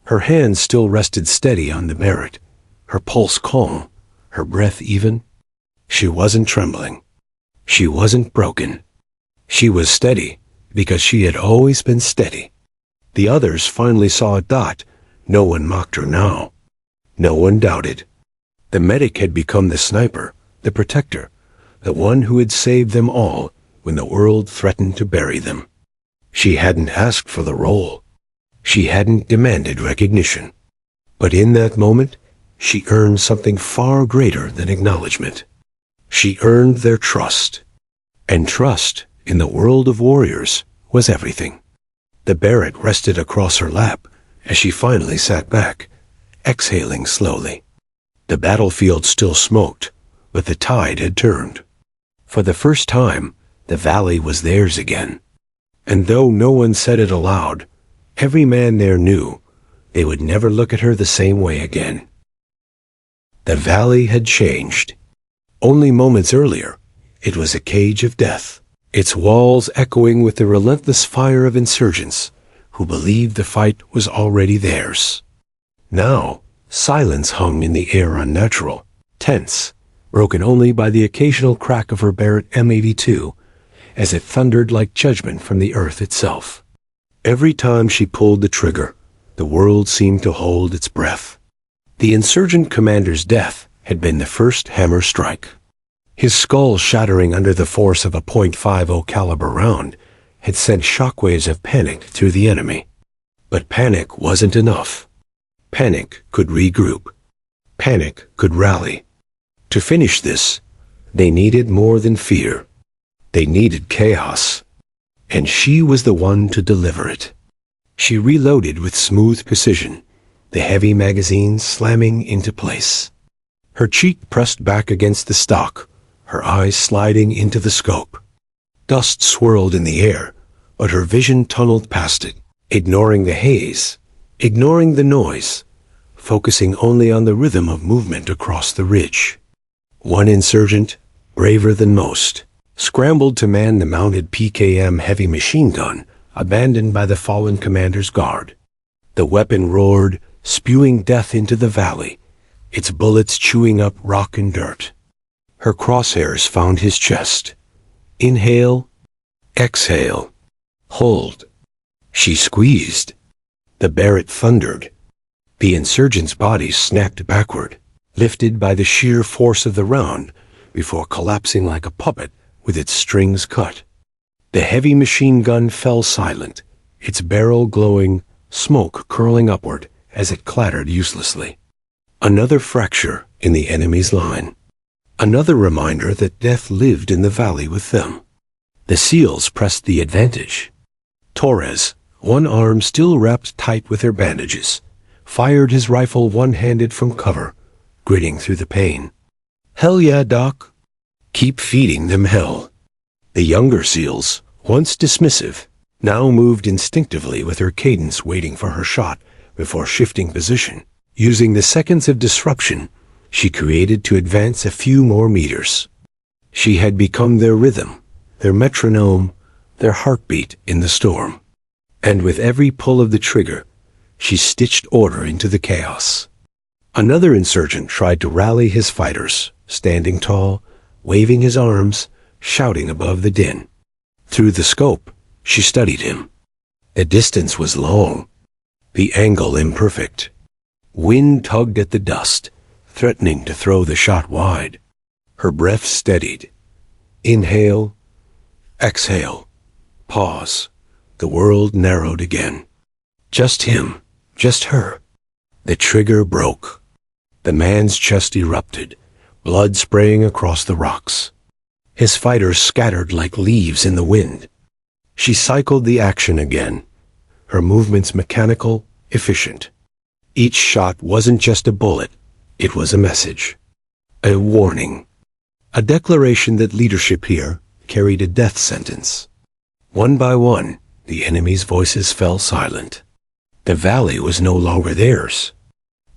Her hands still rested steady on the Barrett, her pulse calm, her breath even. She wasn't trembling. She wasn't broken. She was steady, because she had always been steady. The others finally saw a dot. No one mocked her now. No one doubted. The medic had become the sniper, the protector, the one who had saved them all when the world threatened to bury them. She hadn't asked for the role. She hadn't demanded recognition. But in that moment, she earned something far greater than acknowledgement. She earned their trust. And trust, in the world of warriors, was everything. The Barrett rested across her lap as she finally sat back, exhaling slowly. The battlefield still smoked, but the tide had turned. For the first time, the valley was theirs again. And though no one said it aloud, every man there knew they would never look at her the same way again. The valley had changed. Only moments earlier, it was a cage of death, its walls echoing with the relentless fire of insurgents who believed the fight was already theirs. Now, silence hung in the air unnatural, tense, broken only by the occasional crack of her Barrett M82 as it thundered like judgment from the earth itself. Every time she pulled the trigger, the world seemed to hold its breath. The insurgent commander's death had been the first hammer strike. His skull shattering under the force of a .50 caliber round had sent shockwaves of panic through the enemy. But panic wasn't enough. Panic could regroup. Panic could rally. To finish this, they needed more than fear. They needed chaos. And she was the one to deliver it. She reloaded with smooth precision, the heavy magazine slamming into place. Her cheek pressed back against the stock, her eyes sliding into the scope. Dust swirled in the air, but her vision tunneled past it, ignoring the haze, ignoring the noise, focusing only on the rhythm of movement across the ridge. One insurgent, braver than most, scrambled to man the mounted PKM heavy machine gun abandoned by the fallen commander's guard. The weapon roared, spewing death into the valley, its bullets chewing up rock and dirt. Her crosshairs found his chest. Inhale, exhale, hold. She squeezed. The Barrett thundered. The insurgent's body snapped backward, lifted by the sheer force of the round, before collapsing like a puppet with its strings cut. The heavy machine gun fell silent, its barrel glowing smoke curling upward as it clattered uselessly. Another fracture in the enemy's line. Another reminder that death lived in the valley with them. The SEALs pressed the advantage. Torres, one arm still wrapped tight with their bandages, fired his rifle one-handed from cover, gritting through the pain. "Hell yeah, Doc." "Keep feeding them hell." The younger SEALs, once dismissive, now moved instinctively with her cadence waiting for her shot before shifting position, using the seconds of disruption she created to advance a few more meters. She had become their rhythm, their metronome, their heartbeat in the storm. And with every pull of the trigger, she stitched order into the chaos. Another insurgent tried to rally his fighters, standing tall, waving his arms, shouting above the din. Through the scope, she studied him. The distance was long, the angle imperfect. Wind tugged at the dust, threatening to throw the shot wide. Her breath steadied. Inhale, exhale, pause. The world narrowed again. Just him, just her. The trigger broke. The man's chest erupted, blood spraying across the rocks. His fighters scattered like leaves in the wind. She cycled the action again, her movements mechanical, efficient. Each shot wasn't just a bullet, it was a message. A warning. A declaration that leadership here carried a death sentence. One by one, the enemy's voices fell silent. The valley was no longer theirs.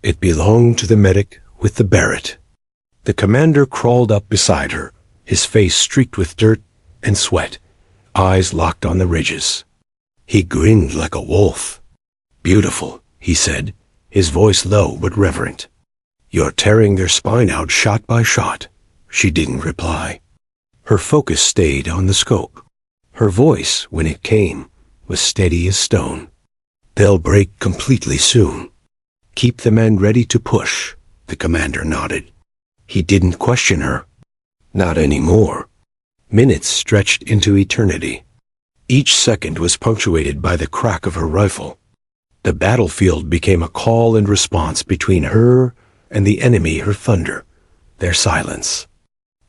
It belonged to the medic with the Barrett. The commander crawled up beside her, his face streaked with dirt and sweat, eyes locked on the ridges. He grinned like a wolf. "Beautiful," he said, his voice low but reverent. "You're tearing their spine out shot by shot." She didn't reply. Her focus stayed on the scope. Her voice, when it came, was steady as stone. "They'll break completely soon. Keep the men ready to push," the commander nodded. He didn't question her. Not anymore. Minutes stretched into eternity. Each second was punctuated by the crack of her rifle. The battlefield became a call and response between her and the enemy, her thunder, their silence.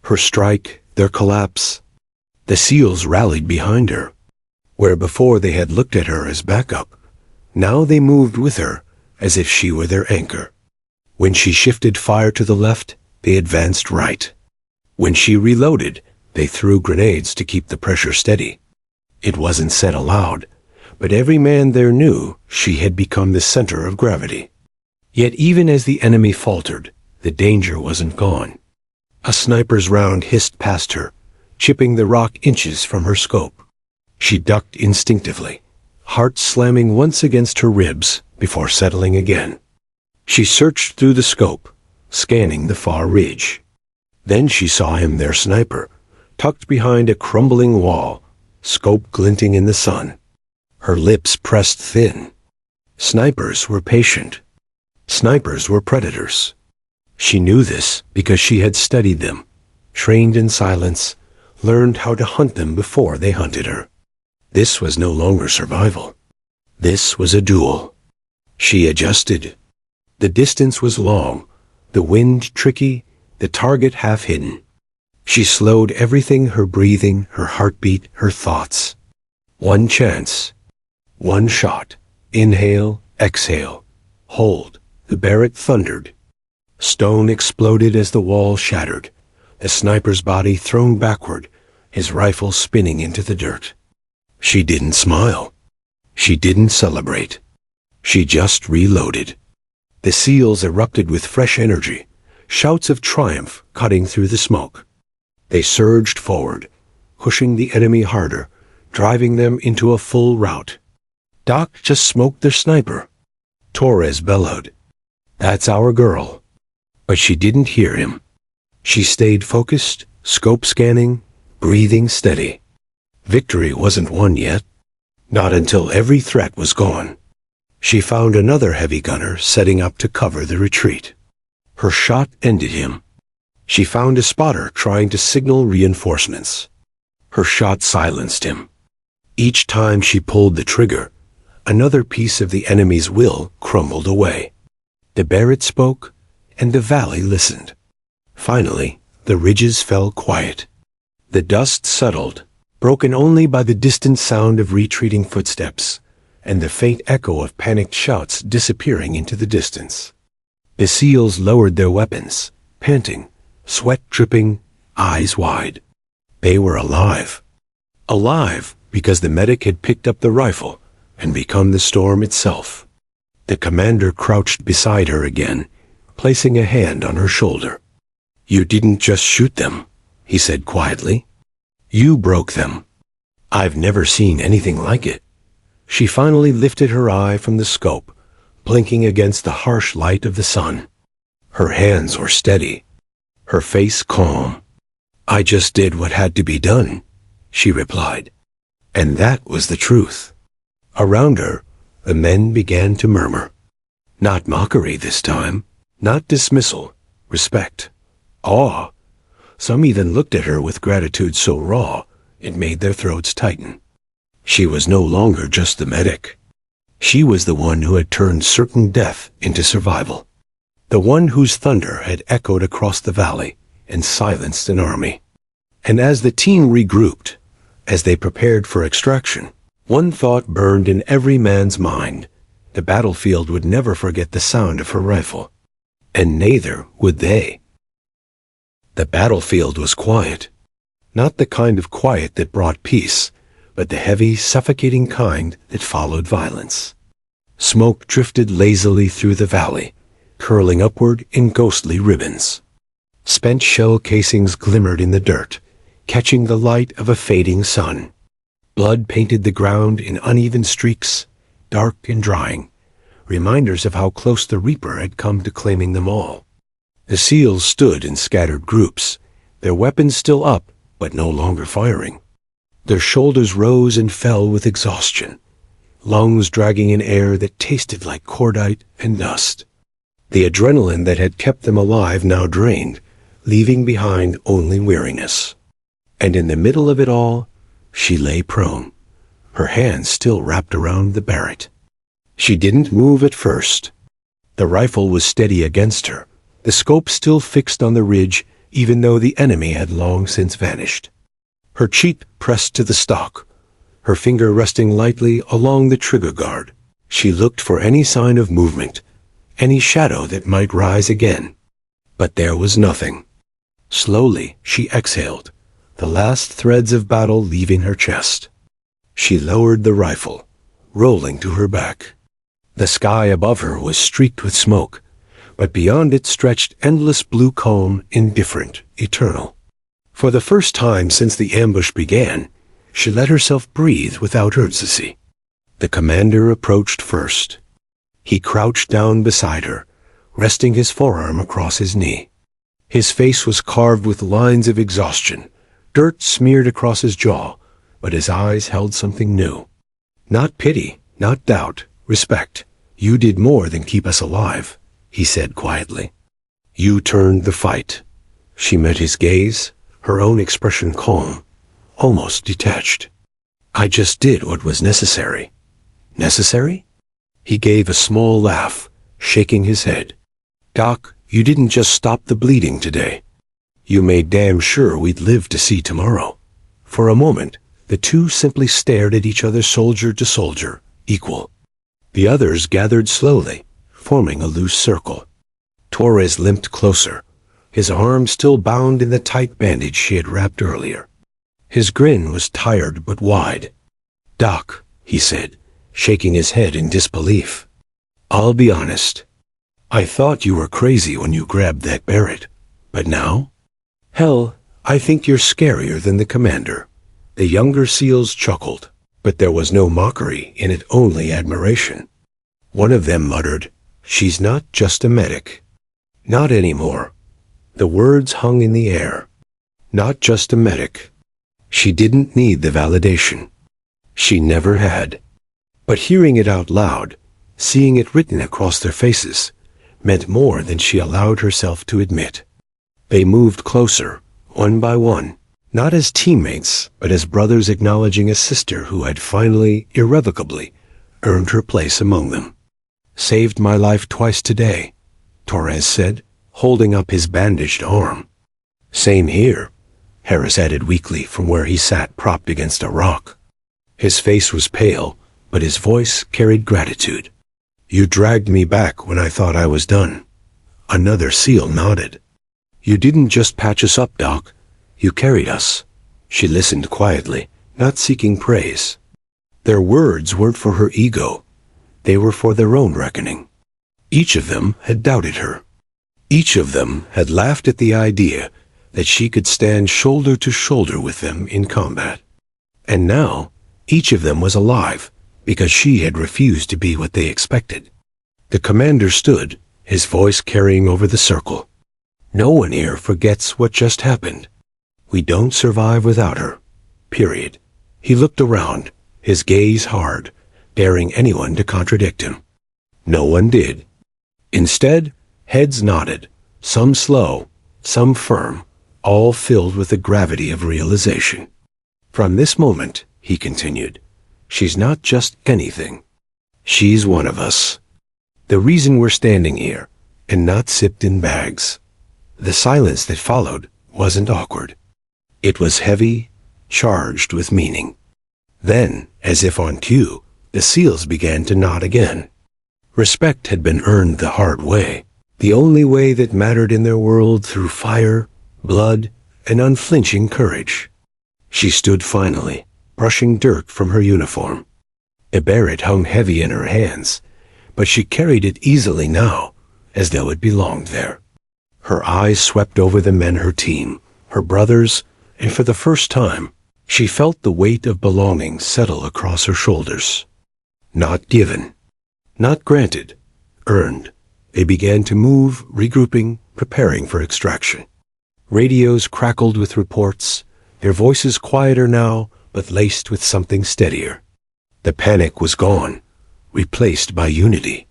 Her strike, their collapse. The SEALs rallied behind her. Where before they had looked at her as backup, now they moved with her as if she were their anchor. When she shifted fire to the left, they advanced right. When she reloaded, they threw grenades to keep the pressure steady. It wasn't said aloud, but every man there knew she had become the center of gravity. Yet even as the enemy faltered, the danger wasn't gone. A sniper's round hissed past her, chipping the rock inches from her scope. She ducked instinctively, heart slamming once against her ribs before settling again. She searched through the scope, scanning the far ridge. Then she saw him, their sniper, tucked behind a crumbling wall, scope glinting in the sun. Her lips pressed thin. Snipers were patient. Snipers were predators. She knew this because she had studied them, trained in silence, learned how to hunt them before they hunted her. This was no longer survival. This was a duel. She adjusted. The distance was long, the wind tricky, the target half hidden. She slowed everything, her breathing, her heartbeat, her thoughts. One chance. One shot. Inhale, exhale. Hold. The Barrett thundered. Stone exploded as the wall shattered, the sniper's body thrown backward, his rifle spinning into the dirt. She didn't smile. She didn't celebrate. She just reloaded. The SEALs erupted with fresh energy, shouts of triumph cutting through the smoke. They surged forward, pushing the enemy harder, driving them into a full rout. Doc just smoked their sniper. Torres bellowed. "That's our girl." But she didn't hear him. She stayed focused, scope scanning, breathing steady. Victory wasn't won yet. Not until every threat was gone. She found another heavy gunner setting up to cover the retreat. Her shot ended him. She found a spotter trying to signal reinforcements. Her shot silenced him. Each time she pulled the trigger, another piece of the enemy's will crumbled away. The Barrett spoke, and the valley listened. Finally, the ridges fell quiet. The dust settled, broken only by the distant sound of retreating footsteps, and the faint echo of panicked shouts disappearing into the distance. The SEALs lowered their weapons, panting, sweat dripping, eyes wide. They were alive. Alive because the medic had picked up the rifle and become the storm itself. The commander crouched beside her again, placing a hand on her shoulder. "You didn't just shoot them," he said quietly. "You broke them. I've never seen anything like it." She finally lifted her eye from the scope, blinking against the harsh light of the sun. Her hands were steady, her face calm. "I just did what had to be done," she replied. And that was the truth. Around her, the men began to murmur. Not mockery this time, not dismissal, respect, awe. Some even looked at her with gratitude so raw it made their throats tighten. She was no longer just the medic. She was the one who had turned certain death into survival. The one whose thunder had echoed across the valley and silenced an army. And as the team regrouped, as they prepared for extraction, one thought burned in every man's mind. The battlefield would never forget the sound of her rifle. And neither would they. The battlefield was quiet. Not the kind of quiet that brought peace, but the heavy, suffocating kind that followed violence. Smoke drifted lazily through the valley, curling upward in ghostly ribbons. Spent shell casings glimmered in the dirt, catching the light of a fading sun. Blood painted the ground in uneven streaks, dark and drying, reminders of how close the Reaper had come to claiming them all. The SEALs stood in scattered groups, their weapons still up, but no longer firing. Their shoulders rose and fell with exhaustion, lungs dragging in air that tasted like cordite and dust. The adrenaline that had kept them alive now drained, leaving behind only weariness. And in the middle of it all, she lay prone, her hands still wrapped around the Barrett. She didn't move at first. The rifle was steady against her, the scope still fixed on the ridge, even though the enemy had long since vanished. Her cheek pressed to the stock, her finger resting lightly along the trigger guard. She looked for any sign of movement, any shadow that might rise again. But there was nothing. Slowly she exhaled, the last threads of battle leaving her chest. She lowered the rifle, rolling to her back. The sky above her was streaked with smoke, but beyond it stretched endless blue calm, indifferent, eternal. For the first time since the ambush began, she let herself breathe without urgency. The commander approached first. He crouched down beside her, resting his forearm across his knee. His face was carved with lines of exhaustion, dirt smeared across his jaw, but his eyes held something new. Not pity, not doubt, respect. "You did more than keep us alive," he said quietly. "You turned the fight." She met his gaze, her own expression calm, almost detached. "I just did what was necessary." "Necessary?" He gave a small laugh, shaking his head. "Doc, you didn't just stop the bleeding today. You made damn sure we'd live to see tomorrow." For a moment, the two simply stared at each other, soldier to soldier, equal. The others gathered slowly, forming a loose circle. Torres limped closer, his arm still bound in the tight bandage she had wrapped earlier. His grin was tired but wide. "Doc," he said, shaking his head in disbelief. "I'll be honest. I thought you were crazy when you grabbed that Barrett. But now? Hell, I think you're scarier than the commander." The younger SEALs chuckled, but there was no mockery in it, only admiration. One of them muttered, "She's not just a medic." Not anymore. The words hung in the air. Not just a medic. She didn't need the validation. She never had. But hearing it out loud, seeing it written across their faces, meant more than she allowed herself to admit. They moved closer, one by one, not as teammates, but as brothers acknowledging a sister who had finally, irrevocably, earned her place among them. "Saved my life twice today," Torres said, holding up his bandaged arm. "Same here," Harris added weakly from where he sat propped against a rock. His face was pale, but his voice carried gratitude. "You dragged me back when I thought I was done." Another SEAL nodded. "You didn't just patch us up, Doc. You carried us." She listened quietly, not seeking praise. Their words weren't for her ego. They were for their own reckoning. Each of them had doubted her. Each of them had laughed at the idea that she could stand shoulder to shoulder with them in combat. And now, each of them was alive, because she had refused to be what they expected. The commander stood, his voice carrying over the circle. "No one here forgets what just happened. We don't survive without her. Period." He looked around, his gaze hard, daring anyone to contradict him. No one did. Instead, heads nodded, some slow, some firm, all filled with the gravity of realization. "From this moment," he continued, "she's not just anything. She's one of us. The reason we're standing here, and not sipped in bags." The silence that followed wasn't awkward. It was heavy, charged with meaning. Then, as if on cue, the SEALs began to nod again. Respect had been earned the hard way, the only way that mattered in their world, through fire, blood, and unflinching courage. She stood finally, brushing dirt from her uniform. A Barrett hung heavy in her hands, but she carried it easily now, as though it belonged there. Her eyes swept over the men her team, her brothers, and for the first time, she felt the weight of belonging settle across her shoulders. Not given, not granted, earned. They began to move, regrouping, preparing for extraction. Radios crackled with reports, their voices quieter now, but laced with something steadier. The panic was gone, replaced by unity.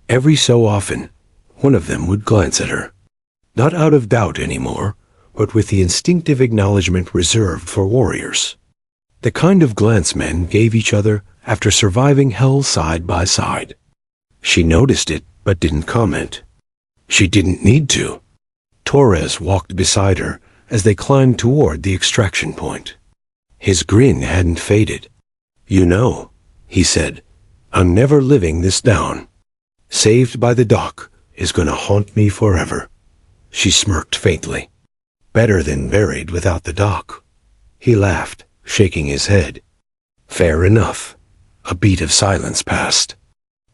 Every so often, one of them would glance at her. Not out of doubt anymore, but with the instinctive acknowledgement reserved for warriors. The kind of glance men gave each other after surviving hell side by side. She noticed it, but didn't comment. She didn't need to. Torres walked beside her as they climbed toward the extraction point. His grin hadn't faded. "You know," he said, "I'm never living this down. Saved by the Doc is gonna haunt me forever." She smirked faintly. "Better than buried without the Doc." He laughed, shaking his head. "Fair enough." A beat of silence passed.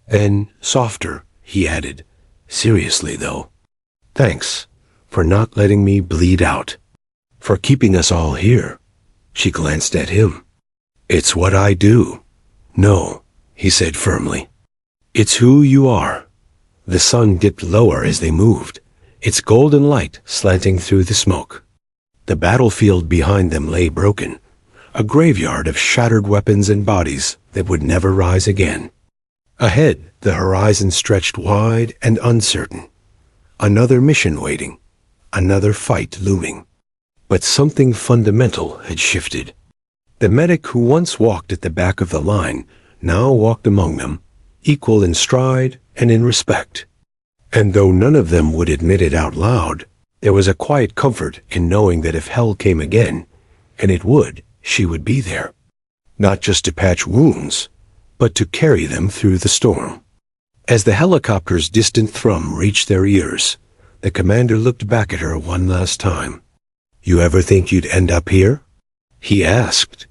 Then, softer, he added, seriously though, "Thanks for not letting me bleed out. For keeping us all here." She glanced at him. "It's what I do." "No," he said firmly. "It's who you are." The sun dipped lower as they moved, its golden light slanting through the smoke. The battlefield behind them lay broken, a graveyard of shattered weapons and bodies that would never rise again. Ahead, the horizon stretched wide and uncertain. Another mission waiting, another fight looming. But something fundamental had shifted. The medic who once walked at the back of the line now walked among them, equal in stride and in respect. And though none of them would admit it out loud, there was a quiet comfort in knowing that if hell came again, and it would, she would be there. Not just to patch wounds, but to carry them through the storm. As the helicopter's distant thrum reached their ears, the commander looked back at her one last time. "You ever think you'd end up here?" he asked.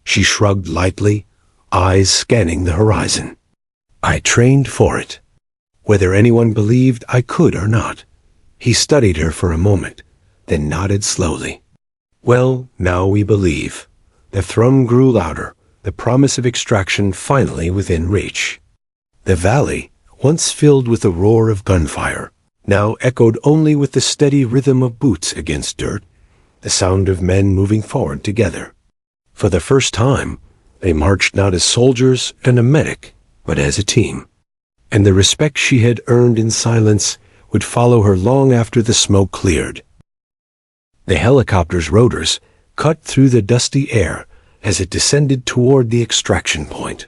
She shrugged lightly, eyes scanning the horizon. "I trained for it. Whether anyone believed I could or not." He studied her for a moment, then nodded slowly. "Well, now we believe." The thrum grew louder, the promise of extraction finally within reach. The valley, once filled with the roar of gunfire, now echoed only with the steady rhythm of boots against dirt, the sound of men moving forward together. For the first time, they marched not as soldiers and a medic, but as a team. And the respect she had earned in silence would follow her long after the smoke cleared. The helicopter's rotors cut through the dusty air as it descended toward the extraction point.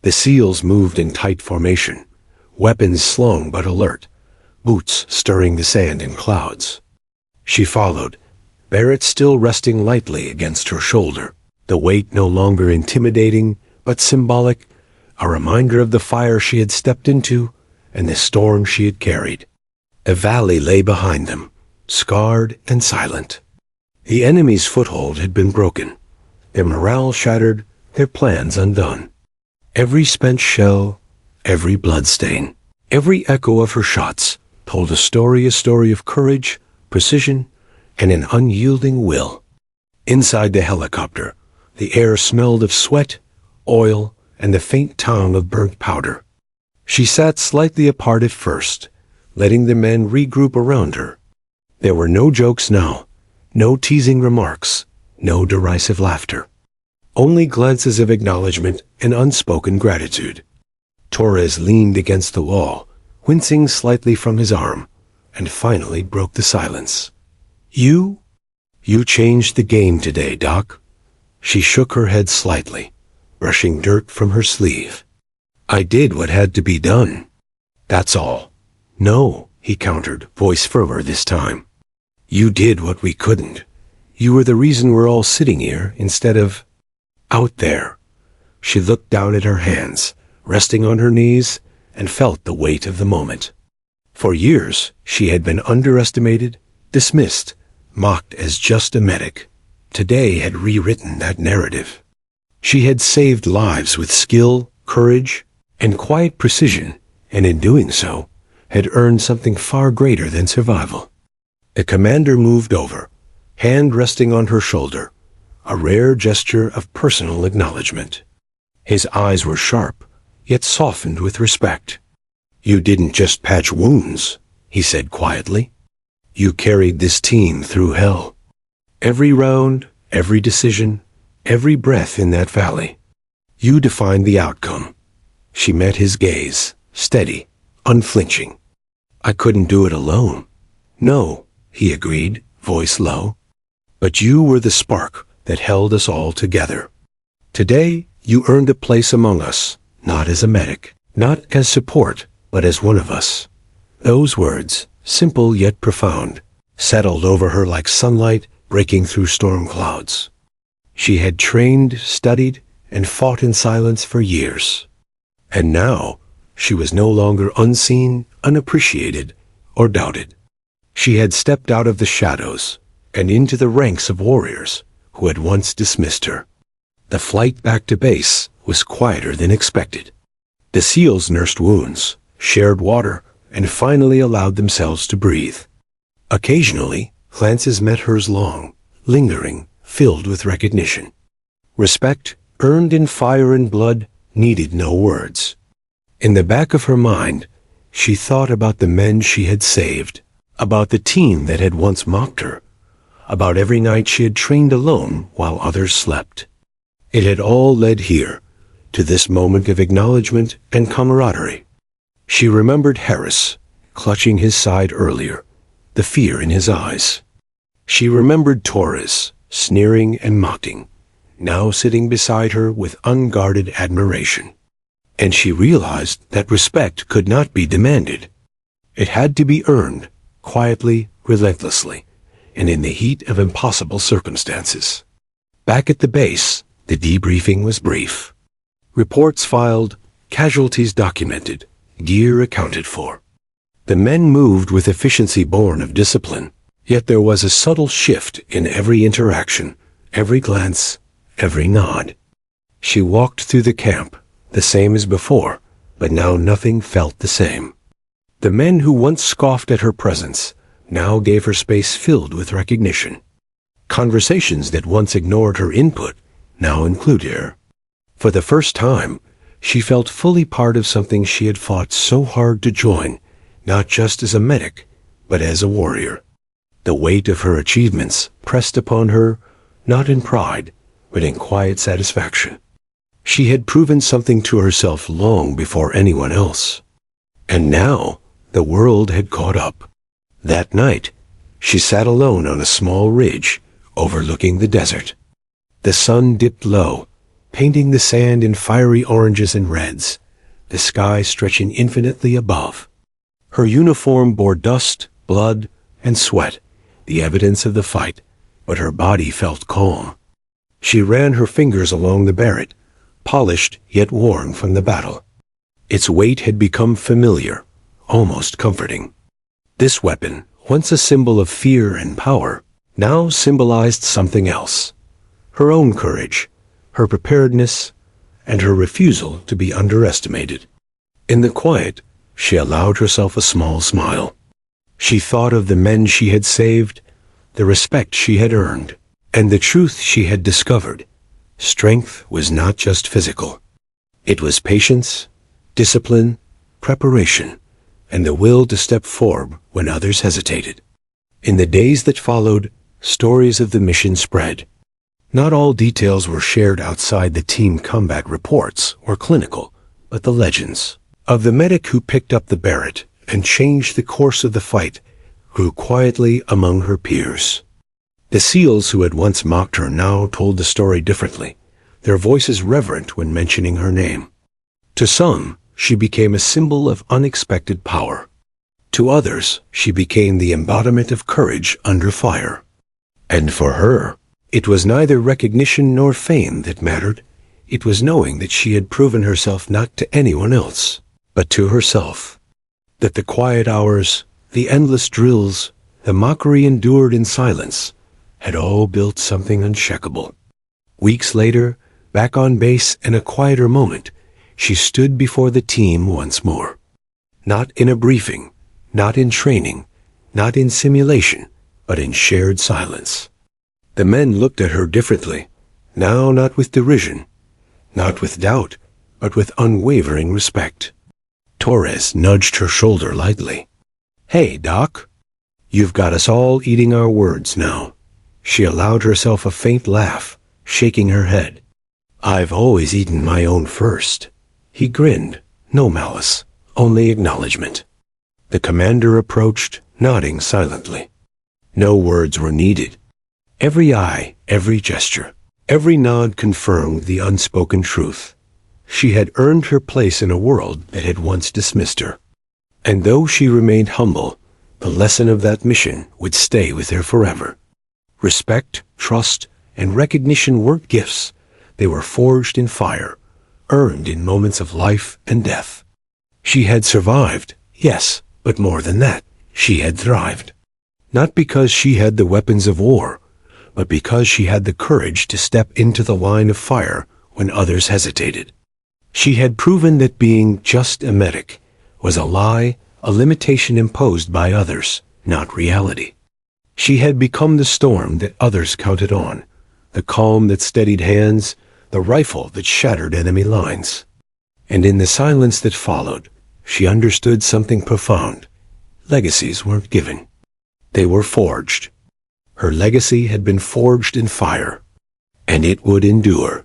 The SEALs moved in tight formation, weapons slung but alert, boots stirring the sand in clouds. She followed, Barrett still resting lightly against her shoulder, the weight no longer intimidating but symbolic, a reminder of the fire she had stepped into and the storm she had carried. A valley lay behind them, scarred and silent. The enemy's foothold had been broken, their morale shattered, their plans undone. Every spent shell, every bloodstain, every echo of her shots told a story of courage, precision, and an unyielding will. Inside the helicopter, the air smelled of sweat, oil, and the faint tang of burnt powder. She sat slightly apart at first, letting the men regroup around her. There were no jokes now, no teasing remarks, no derisive laughter. Only glances of acknowledgement and unspoken gratitude. Torres leaned against the wall, wincing slightly from his arm, and finally broke the silence. You changed the game today, Doc." She shook her head slightly, brushing dirt from her sleeve. "I did what had to be done. That's all." "No," he countered, voice firmer this time. "You did what we couldn't. You were the reason we're all sitting here instead of out there." She looked down at her hands, resting on her knees, and felt the weight of the moment. For years, she had been underestimated, dismissed, mocked as just a medic. Today had rewritten that narrative. She had saved lives with skill, courage, and quiet precision, and in doing so, had earned something far greater than survival. The commander moved over, hand resting on her shoulder, a rare gesture of personal acknowledgement. His eyes were sharp, yet softened with respect. "You didn't just patch wounds," he said quietly. "You carried this team through hell. Every round, every decision, every breath in that valley. You defined the outcome." She met his gaze, steady, unflinching. "I couldn't do it alone." "No," he agreed, voice low. "But you were the spark that held us all together. Today, you earned a place among us, not as a medic, not as support, but as one of us." Those words, simple yet profound, settled over her like sunlight breaking through storm clouds. She had trained, studied, and fought in silence for years. And now, she was no longer unseen, unappreciated, or doubted. She had stepped out of the shadows and into the ranks of warriors who had once dismissed her. The flight back to base was quieter than expected. The SEALs nursed wounds, shared water, and finally allowed themselves to breathe. Occasionally, glances met hers long, lingering, filled with recognition. Respect, earned in fire and blood, needed no words. In the back of her mind, she thought about the men she had saved, about the team that had once mocked her, about every night she had trained alone while others slept. It had all led here, to this moment of acknowledgement and camaraderie. She remembered Harris, clutching his side earlier, the fear in his eyes. She remembered Torres, sneering and mocking, now sitting beside her with unguarded admiration. And she realized that respect could not be demanded. It had to be earned, quietly, relentlessly, and in the heat of impossible circumstances. Back at the base, the debriefing was brief. Reports filed, casualties documented, gear accounted for. The men moved with efficiency born of discipline, yet there was a subtle shift in every interaction, every glance, every nod. She walked through the camp, the same as before, but now nothing felt the same. The men who once scoffed at her presence now gave her space filled with recognition. Conversations that once ignored her input now included her. For the first time, she felt fully part of something she had fought so hard to join, not just as a medic, but as a warrior. The weight of her achievements pressed upon her, not in pride, but in quiet satisfaction. She had proven something to herself long before anyone else. And now, the world had caught up. That night, she sat alone on a small ridge overlooking the desert. The sun dipped low, painting the sand in fiery oranges and reds, the sky stretching infinitely above. Her uniform bore dust, blood, and sweat, the evidence of the fight, but her body felt calm. She ran her fingers along the Barrett, polished yet worn from the battle. Its weight had become familiar, almost comforting. This weapon, once a symbol of fear and power, now symbolized something else. Her own courage, her preparedness, and her refusal to be underestimated. In the quiet, she allowed herself a small smile. She thought of the men she had saved, the respect she had earned, and the truth she had discovered. Strength was not just physical. It was patience, discipline, preparation, and the will to step forward when others hesitated. In the days that followed, stories of the mission spread. Not all details were shared outside the team combat reports or clinical, but the legends of the medic who picked up the Barrett and changed the course of the fight grew quietly among her peers. The SEALs who had once mocked her now told the story differently, their voices reverent when mentioning her name. To some, she became a symbol of unexpected power. To others, she became the embodiment of courage under fire. And for her, it was neither recognition nor fame that mattered. It was knowing that she had proven herself not to anyone else, but to herself. That the quiet hours, the endless drills, the mockery endured in silence, had all built something unshakable. Weeks later, back on base in a quieter moment, she stood before the team once more. Not in a briefing, not in training, not in simulation, but in shared silence. The men looked at her differently, now not with derision, not with doubt, but with unwavering respect. Torres nudged her shoulder lightly. "Hey, Doc. You've got us all eating our words now." She allowed herself a faint laugh, shaking her head. "I've always eaten my own first." He grinned, no malice, only acknowledgement. The commander approached, nodding silently. No words were needed. Every eye, every gesture, every nod confirmed the unspoken truth. She had earned her place in a world that had once dismissed her. And though she remained humble, the lesson of that mission would stay with her forever. Respect, trust, and recognition weren't gifts. They were forged in fire, earned in moments of life and death. She had survived, yes, but more than that, she had thrived. Not because she had the weapons of war, but because she had the courage to step into the line of fire when others hesitated. She had proven that being just a medic was a lie, a limitation imposed by others, not reality. She had become the storm that others counted on, the calm that steadied hands, the rifle that shattered enemy lines. And in the silence that followed, she understood something profound. Legacies weren't given. They were forged. Her legacy had been forged in fire, and it would endure.